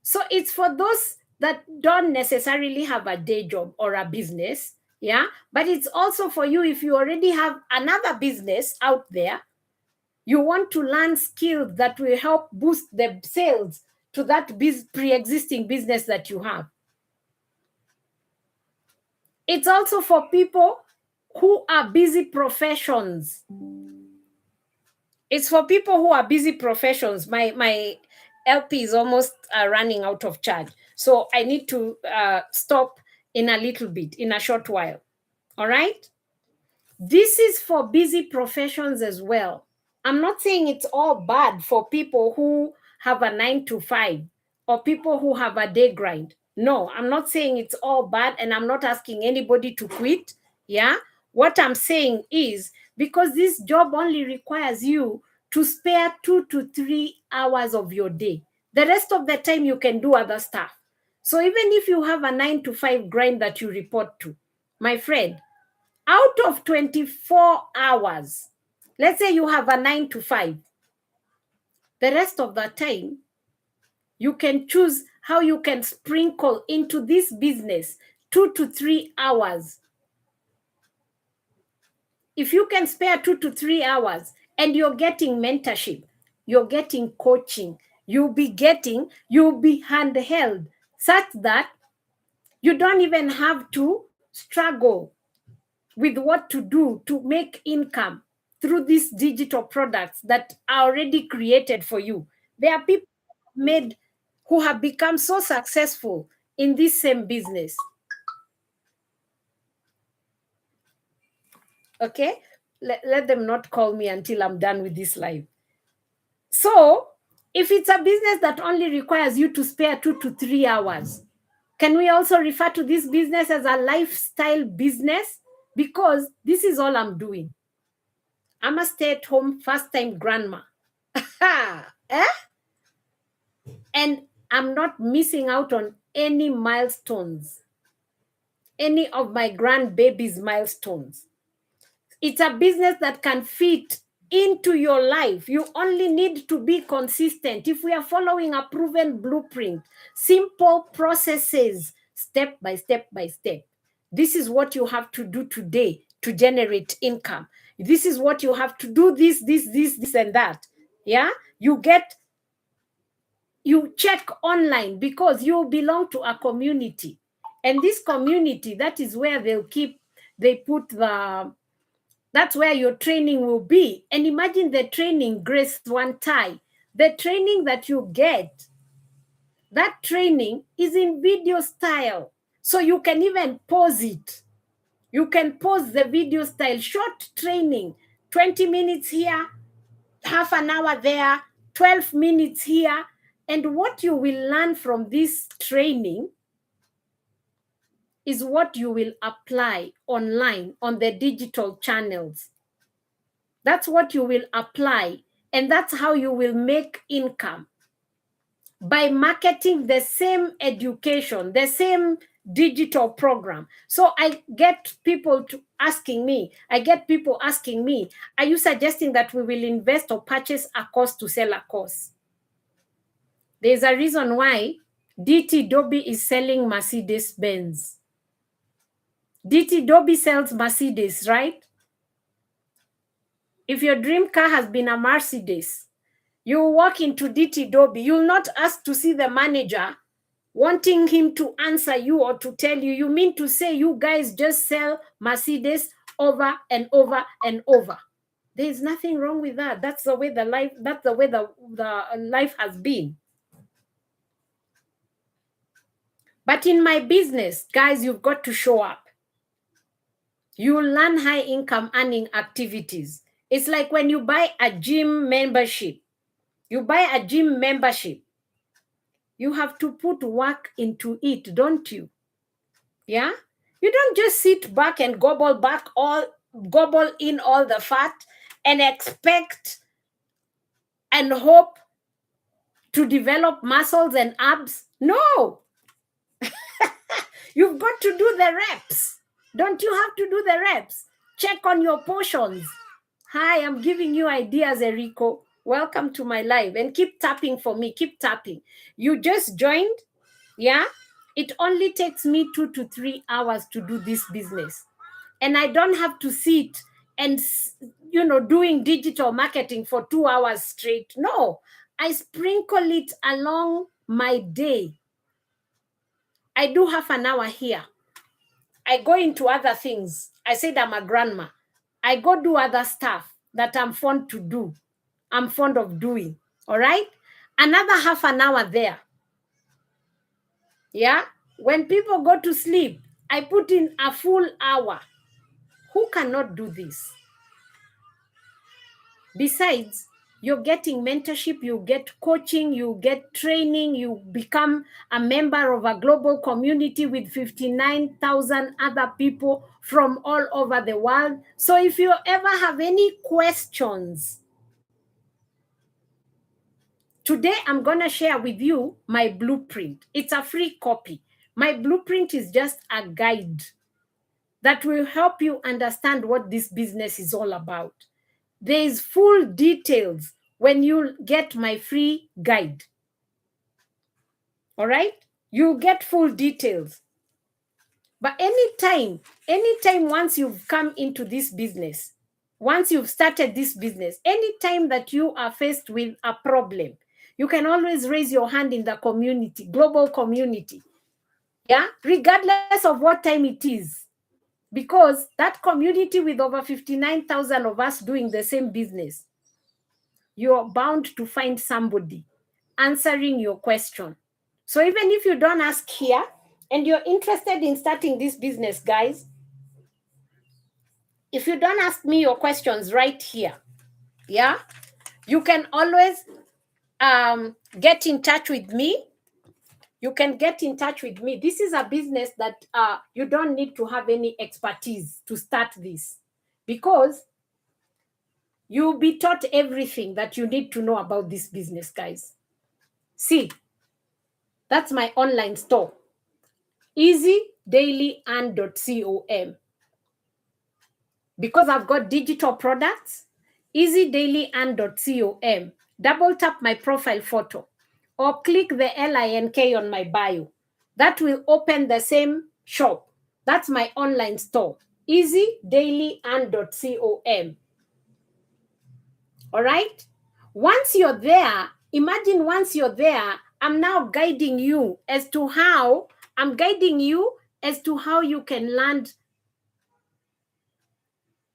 So it's for those that don't necessarily have a day job or a business, yeah? But it's also for you if you already have another business out there. You want to learn skills that will help boost the sales to that pre-existing business that you have. It's also for people who are busy professions. It's for people who are busy professions. My LP is almost running out of charge. So I need to stop in a little bit, in a short while. All right? This is for busy professions as well. I'm not saying it's all bad for people who have a 9 to 5 or people who have a day grind. No, I'm not saying it's all bad, and I'm not asking anybody to quit Yeah. What I'm saying is, because this job only requires you to spare 2 to 3 hours of your day. The rest of the time you can do other stuff. So even if you have a 9 to 5 grind that you report to, my friend, out of 24 hours, let's say you have a 9 to 5, the rest of the time, you can choose how you can sprinkle into this business 2 to 3 hours. If you can spare 2 to 3 hours and you're getting mentorship, you're getting coaching, you'll be handheld such that you don't even have to struggle with what to do to make income through these digital products that are already created for you. There are people who have become so successful in this same business. Okay? Let them not call me until I'm done with this live. So, if it's a business that only requires you to spare 2 to 3 hours, can we also refer to this business as a lifestyle business? Because this is all I'm doing. I'm a stay-at-home first-time grandma. Eh? And I'm not missing out on any milestones, any of my grandbaby's milestones. It's a business that can fit into your life. You only need to be consistent. If we are following a proven blueprint, simple processes, step by step by step, this is what you have to do today to generate income. This is what you have to do, this, and that. Yeah, you check online because you belong to a community, and this community, that is where that's where your training will be. And imagine the training, Grace Wantai, the training that you get, that training is in video style. So you can even pause it. You can pause the video style, short training, 20 minutes here, half an hour there, 12 minutes here. And what you will learn from this training is what you will apply online on the digital channels. That's what you will apply, and that's how you will make income, by marketing the same education, the same digital program. So I get people asking me, are you suggesting that we will invest or purchase a course to sell a course? There's a reason why DT Dobby is selling Mercedes Benz. DT Dobby sells Mercedes, right? If your dream car has been a Mercedes, you walk into DT Dobby, you'll not ask to see the manager wanting him to answer you or to tell you. You mean to say you guys just sell Mercedes over and over and over? There's nothing wrong with that. That's the way the life has been. But in my business, guys, you've got to show up. You learn high income earning activities. It's like when you buy a gym membership. You buy a gym membership. You have to put work into it, don't you? Yeah? You don't just sit back and gobble in all the fat and expect and hope to develop muscles and abs. No. You've got to do the reps. Don't you have to do the reps? Check on your portions. Hi, I'm giving you ideas, Erico. Welcome to my live, and keep tapping for me. Keep tapping. You just joined. Yeah, it only takes me 2 to 3 hours to do this business, and I don't have to sit and doing digital marketing for 2 hours straight. No, I sprinkle it along my day. I do half an hour here. I go into other things. I said I'm a grandma. I go do other stuff that I'm fond to do. I'm fond of doing. All right? Another half an hour there. Yeah? When people go to sleep, I put in a full hour. Who cannot do this? Besides, you're getting mentorship, you get coaching, you get training, you become a member of a global community with 59,000 other people from all over the world. So if you ever have any questions, today I'm going to share with you my blueprint. It's a free copy. My blueprint is just a guide that will help you understand what this business is all about. There is full details when you get my free guide. All right? You get full details. But anytime once you've come into this business, once you've started this business, anytime that you are faced with a problem, you can always raise your hand in the community, global community. Yeah? Regardless of what time it is. Because that community with over 59,000 of us doing the same business, you're bound to find somebody answering your question. So even if you don't ask here and you're interested in starting this business, guys, if you don't ask me your questions right here, yeah, you can always get in touch with me. You can get in touch with me. This is a business that you don't need to have any expertise to start this, because you'll be taught everything that you need to know about this business, guys. See, that's my online store, easydailyand.com. Because I've got digital products, easydailyand.com. Double tap my profile photo or click the link on my bio. That will open the same shop. That's my online store, easydailyand.com. All right? Once you're there, imagine once you're there, I'm now guiding you as to how you can land,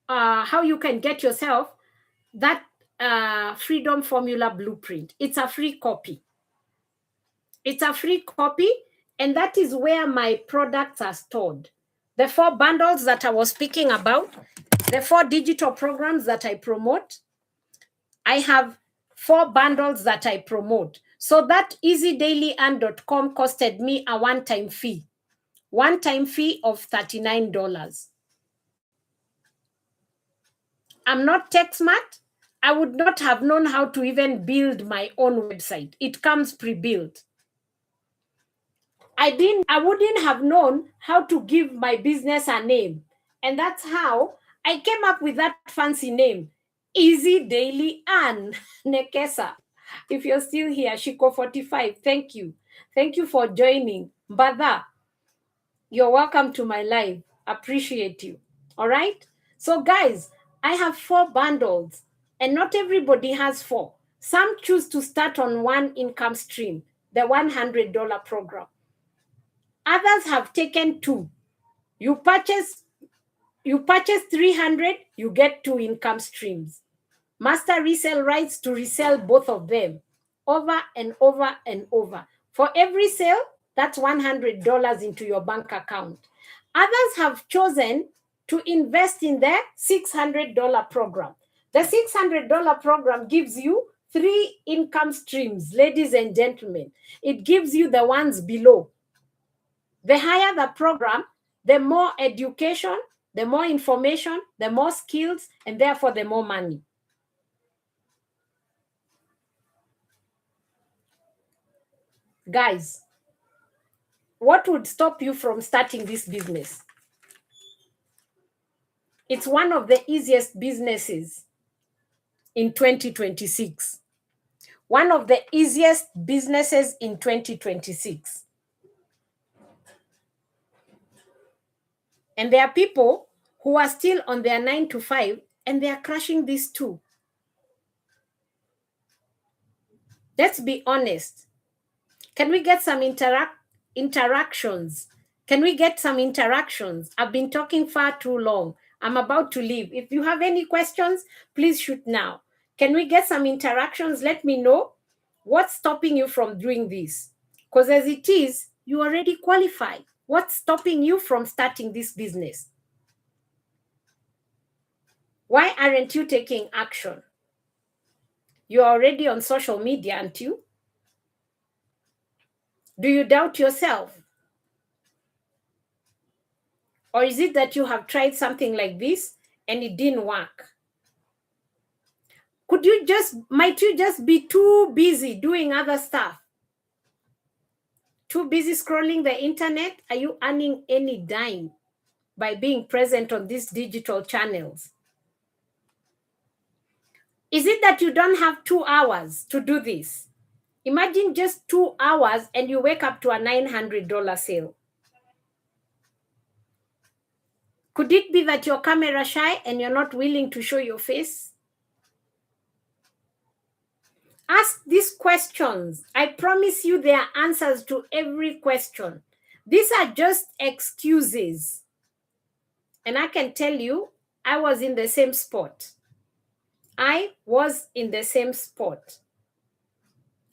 how you can get yourself that freedom formula blueprint. It's a free copy. It's a free copy, and that is where my products are stored. The 4 bundles that I was speaking about, the 4 digital programs that I promote, I have 4 bundles that I promote. So that easydailyand.com costed me a one-time fee of $39. I'm not tech smart. I would not have known how to even build my own website. It comes pre-built. I wouldn't have known how to give my business a name. And that's how I came up with that fancy name, Easy Daily Ann Nekesa. If you're still here, Shiko45, thank you. Thank you for joining. Mbada, you're welcome to my live. Appreciate you. All right? So guys, I have 4 bundles, and not everybody has 4. Some choose to start on one income stream, the $100 program. Others have taken 2. You purchase 300, you get 2 income streams. Master resale rights to resell both of them over and over and over. For every sale, that's $100 into your bank account. Others have chosen to invest in the $600 program. The $600 program gives you 3 income streams, ladies and gentlemen. It gives you the ones below. The higher the program, the more education, the more information, the more skills, and therefore the more money. Guys, what would stop you from starting this business? It's one of the easiest businesses in 2026. One of the easiest businesses in 2026. And there are people who are still on their 9 to 5 and they are crushing this too. Let's be honest. Can we get some interactions? Can we get some interactions? I've been talking far too long. I'm about to leave. If you have any questions, please shoot now. Can we get some interactions? Let me know what's stopping you from doing this. Because as it is, you already qualify. What's stopping you from starting this business? Why aren't you taking action? You're already on social media, aren't you? Do you doubt yourself? Or is it that you have tried something like this and it didn't work? Might you just be too busy doing other stuff? Too busy scrolling the internet? Are you earning any dime by being present on these digital channels? Is it that you don't have 2 hours to do this? Imagine just 2 hours and you wake up to a $900 sale. Could it be that you're camera shy and you're not willing to show your face? Ask these questions. I promise you there are answers to every question. These are just excuses. And I can tell you, I was in the same spot. I was in the same spot.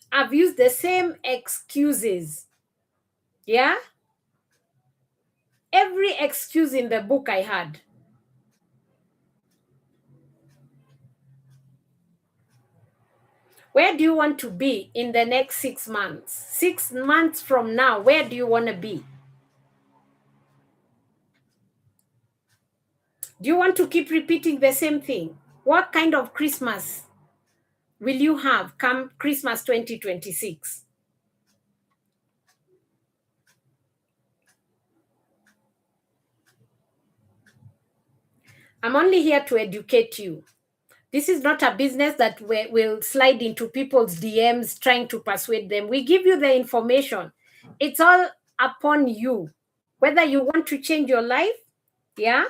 I've used the same excuses. Yeah? Every excuse in the book I had. Where do you want to be in the next 6 months? 6 months from now, where do you want to be? Do you want to keep repeating the same thing? What kind of Christmas will you have come Christmas 2026? I'm only here to educate you. This is not a business that will slide into people's DMs trying to persuade them. We give you the information. It's all upon you. Whether you want to change your life, yeah?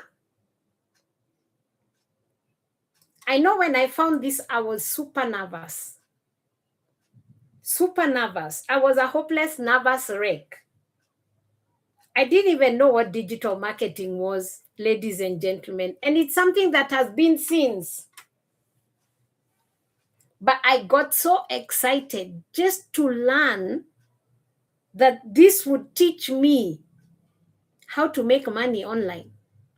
I know when I found this, I was super nervous. Super nervous. I was a hopeless, nervous wreck. I didn't even know what digital marketing was, ladies and gentlemen. And it's something that has been since. But I got so excited just to learn that this would teach me how to make money online.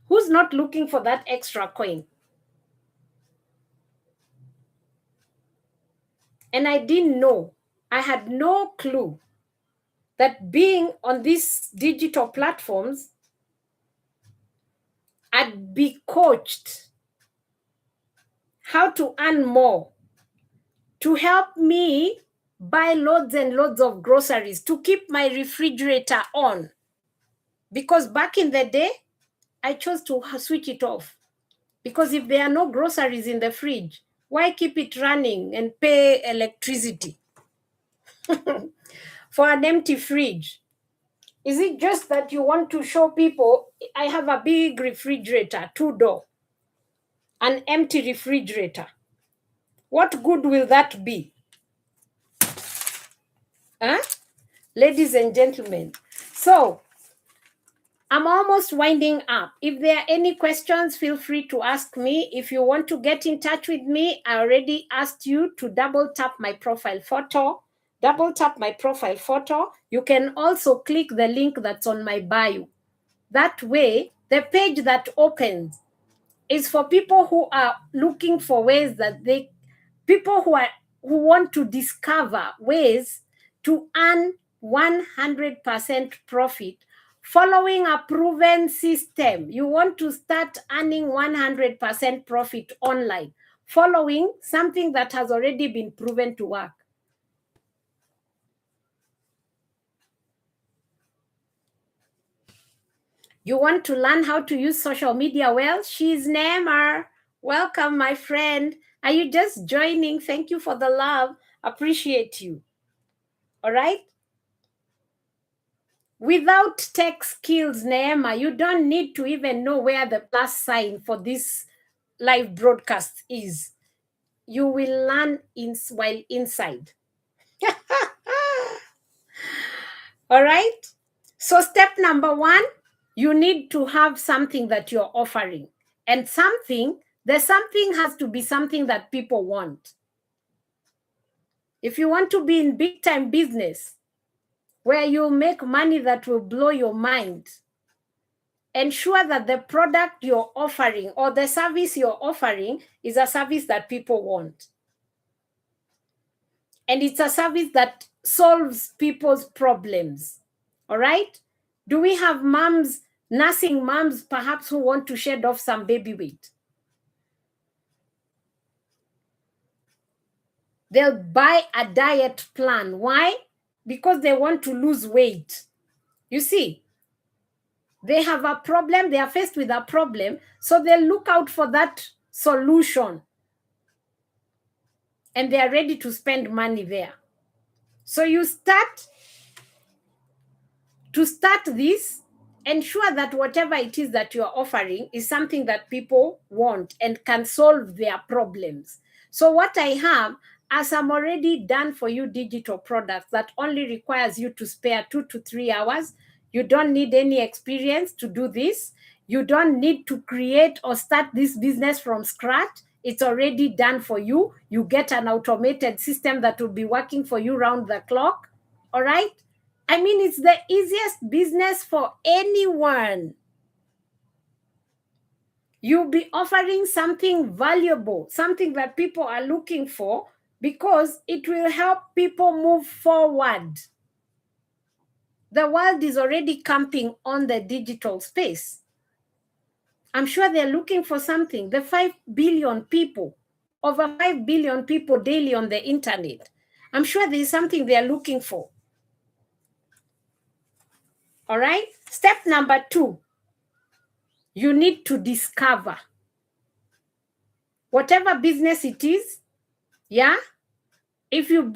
Who's not looking for that extra coin? And I didn't know. I had no clue that being on these digital platforms, I'd be coached how to earn more, to help me buy loads and loads of groceries, to keep my refrigerator on. Because back in the day, I chose to switch it off. Because if there are no groceries in the fridge, why keep it running and pay electricity for an empty fridge? Is it just that you want to show people, I have a big refrigerator, 2-door, an empty refrigerator? What good will that be? Huh? Ladies and gentlemen, so I'm almost winding up. If there are any questions, feel free to ask me. If you want to get in touch with me, I already asked you to double tap my profile photo. Double tap my profile photo. You can also click the link that's on my bio. That way, the page that opens is for people who are looking for ways that people who want to discover ways to earn 100% profit following a proven system. You want to start earning 100% profit online, following something that has already been proven to work. You want to learn how to use social media well? She's Neymar. Welcome, my friend. Are you just joining? Thank you for the love. Appreciate you. All right? Without tech skills, Neema, you don't need to even know where the plus sign for this live broadcast is. You will learn while inside. All right? So step number 1, you need to have something that you're offering. And the something has to be something that people want. If you want to be in big time business, where you make money that will blow your mind, ensure that the product you're offering or the service you're offering is a service that people want. And it's a service that solves people's problems. All right? Do we have moms, nursing moms, perhaps, who want to shed off some baby weight? They'll buy a diet plan. Why? Because they want to lose weight. You see, they have a problem, they are faced with a problem, so they look out for that solution. And they are ready to spend money there. So you start this, ensure that whatever it is that you're offering is something that people want and can solve their problems. So what I have, as I'm already done for you digital products that only requires you to spare 2 to 3 hours, you don't need any experience to do this. You don't need to create or start this business from scratch. It's already done for you. You get an automated system that will be working for you round the clock. All right? I mean, it's the easiest business for anyone. You'll be offering something valuable, something that people are looking for, because it will help people move forward. The world is already camping on the digital space. I'm sure they're looking for something. The 5 billion people, over 5 billion people daily on the internet. I'm sure there's something they're looking for. All right? Step number 2, you need to discover. Whatever business it is, yeah? If you're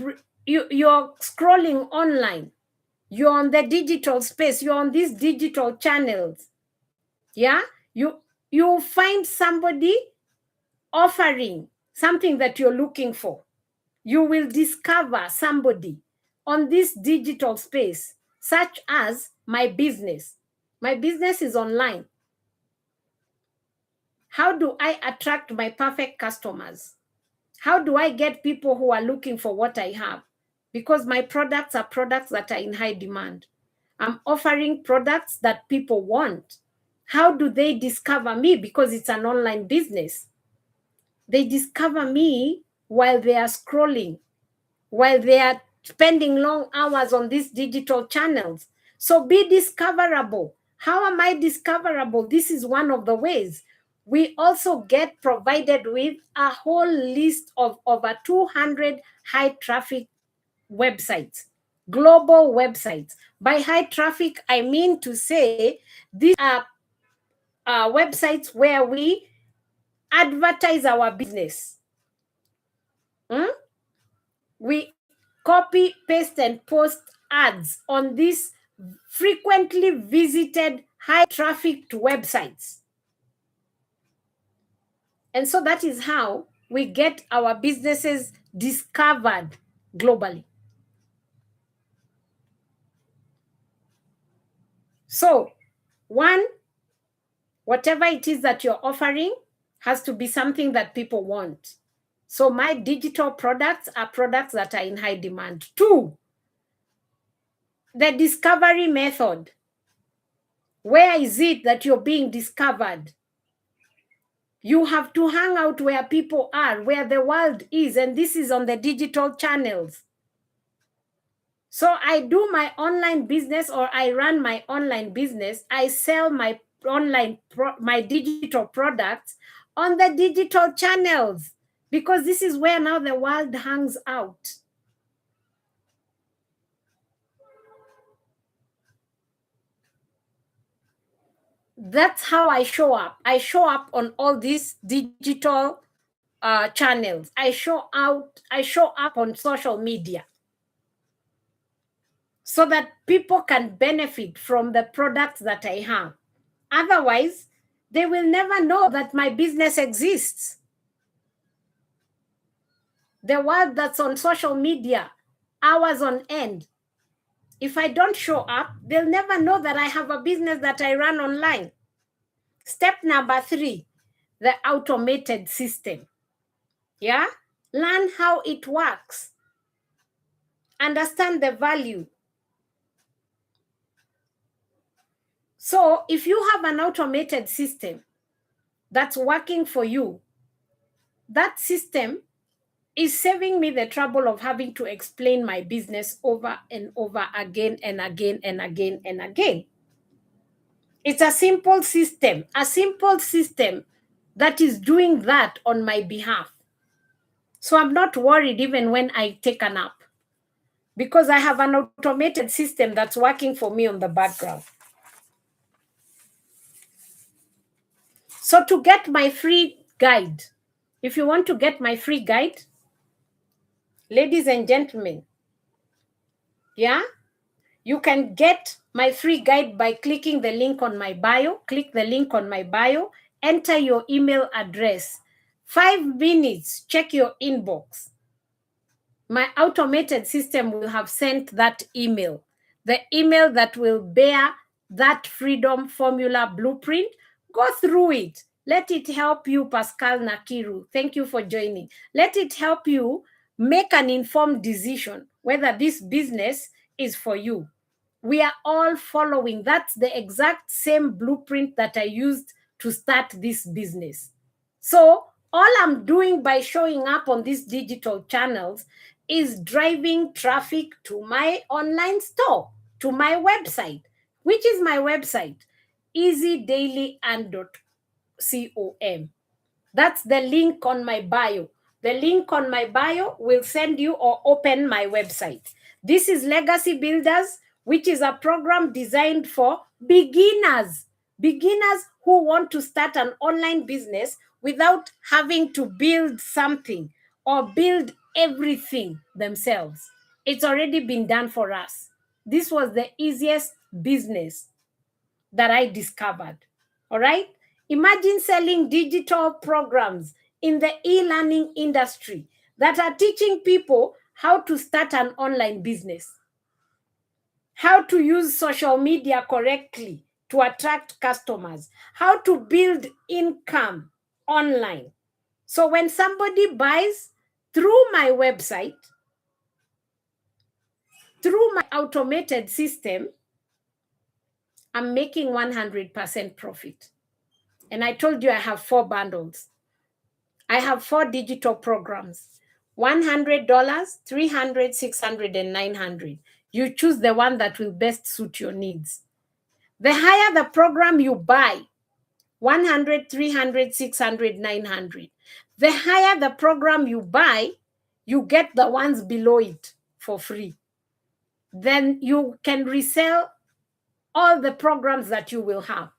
scrolling online, you're on the digital space, you're on these digital channels, yeah? You find somebody offering something that you're looking for. You will discover somebody on this digital space, such as my business. My business is online. How do I attract my perfect customers? How do I get people who are looking for what I have? Because my products are products that are in high demand. I'm offering products that people want. How do they discover me? Because it's an online business. They discover me while they are scrolling, while they are spending long hours on these digital channels. So be discoverable. How am I discoverable? This is one of the ways. We also get provided with a whole list of over 200 high traffic websites, global websites. By high traffic, I mean to say these are websites where we advertise our business. We copy, paste, and post ads on these frequently visited, high trafficked websites. And so that is how we get our businesses discovered globally. So, one, whatever it is that you're offering has to be something that people want. So my digital products are products that are in high demand. 2, the discovery method. Where is it that you're being discovered? You have to hang out where people are, where the world is, and this is on the digital channels. So I do my online business, or I run my online business. I sell my my digital products on the digital channels, because this is where now the world hangs out. That's how I show up. I show up on all these digital channels. I show up on social media, so that people can benefit from the products that I have. Otherwise, they will never know that my business exists. The world that's on social media, hours on end, if I don't show up, they'll never know that I have a business that I run online. Step number 3, the automated system. Yeah? Learn how it works. Understand the value. So if you have an automated system that's working for you, that system is saving me the trouble of having to explain my business over and over again and again and again and again. It's a simple system that is doing that on my behalf. So I'm not worried even when I take a nap, because I have an automated system that's working for me on the background. So to get my free guide, if you want to get my free guide, ladies and gentlemen, yeah, you can get my free guide by clicking the link on my bio. Click the link on my bio, enter your email address. 5 minutes, check your inbox. My automated system will have sent that email, the email that will bear that freedom formula blueprint. Go through it. Let it help you, Pascal Nakiru. Thank you for joining. Let it help you make an informed decision whether this business is for you. We are all following. That's the exact same blueprint that I used to start this business. So all I'm doing by showing up on these digital channels is driving traffic to my online store, to my website. Which is my website? easydailyand.com. That's the link on my bio. The link on my bio will send you or open my website. This is Legacy Builders, which is a program designed for beginners who want to start an online business without having to build something or build everything themselves. It's already been done for us. This was the easiest business that I discovered. All right? Imagine selling digital programs in the e-learning industry that are teaching people how to start an online business, how to use social media correctly to attract customers, how to build income online. So when somebody buys through my website, through my automated system, I'm making 100% profit. And I told you I have 4 bundles. I have 4 digital programs, $100, $300, $600, and $900. You choose the one that will best suit your needs. The higher the program you buy, $100, $300, $600, $900. The higher the program you buy, you get the ones below it for free. Then you can resell all the programs that you will have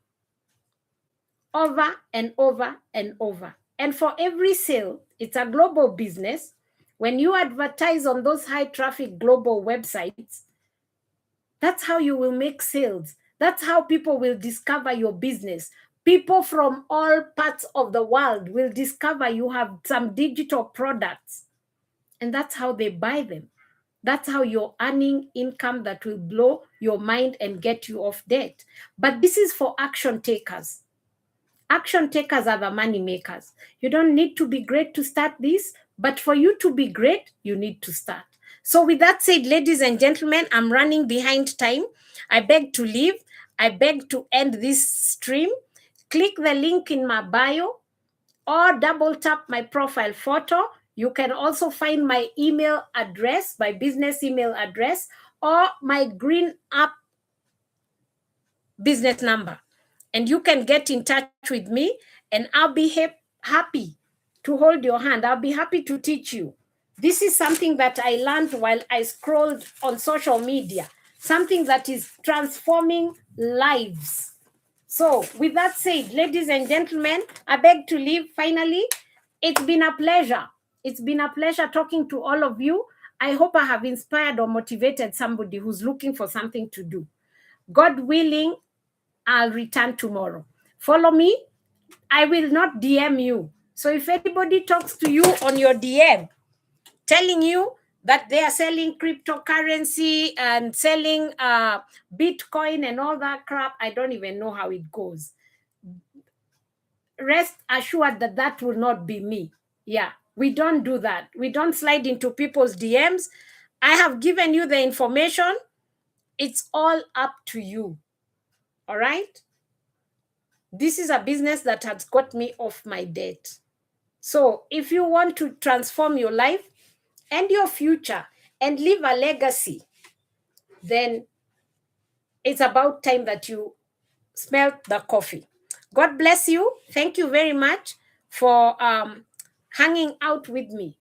over and over and over. And for every sale, it's a global business. When you advertise on those high traffic global websites, that's how you will make sales. That's how people will discover your business. People from all parts of the world will discover you have some digital products. And that's how they buy them. That's how you're earning income that will blow your mind and get you off debt. But this is for action takers. Action takers are the money makers. You don't need to be great to start this, but for you to be great, you need to start. So with that said, ladies and gentlemen, I'm running behind time. I beg to leave. I beg to end this stream. Click the link in my bio or double tap my profile photo. You can also find my email address, my business email address, or my green app business number. And you can get in touch with me, and I'll be happy to hold your hand. I'll be happy to teach you. This is something that I learned while I scrolled on social media, something that is transforming lives. So with that said, ladies and gentlemen, I beg to leave. Finally, it's been a pleasure. It's been a pleasure talking to all of you. I hope I have inspired or motivated somebody who's looking for something to do. God willing, I'll return tomorrow. Follow me. I will not DM you. So if anybody talks to you on your DM, telling you that they are selling cryptocurrency and selling Bitcoin and all that crap, I don't even know how it goes. Rest assured that that will not be me. Yeah, we don't do that. We don't slide into people's DMs. I have given you the information. It's all up to you. All right? This is a business that has got me off my debt. So if you want to transform your life and your future and leave a legacy, then it's about time that you smell the coffee. God bless you. Thank you very much for hanging out with me.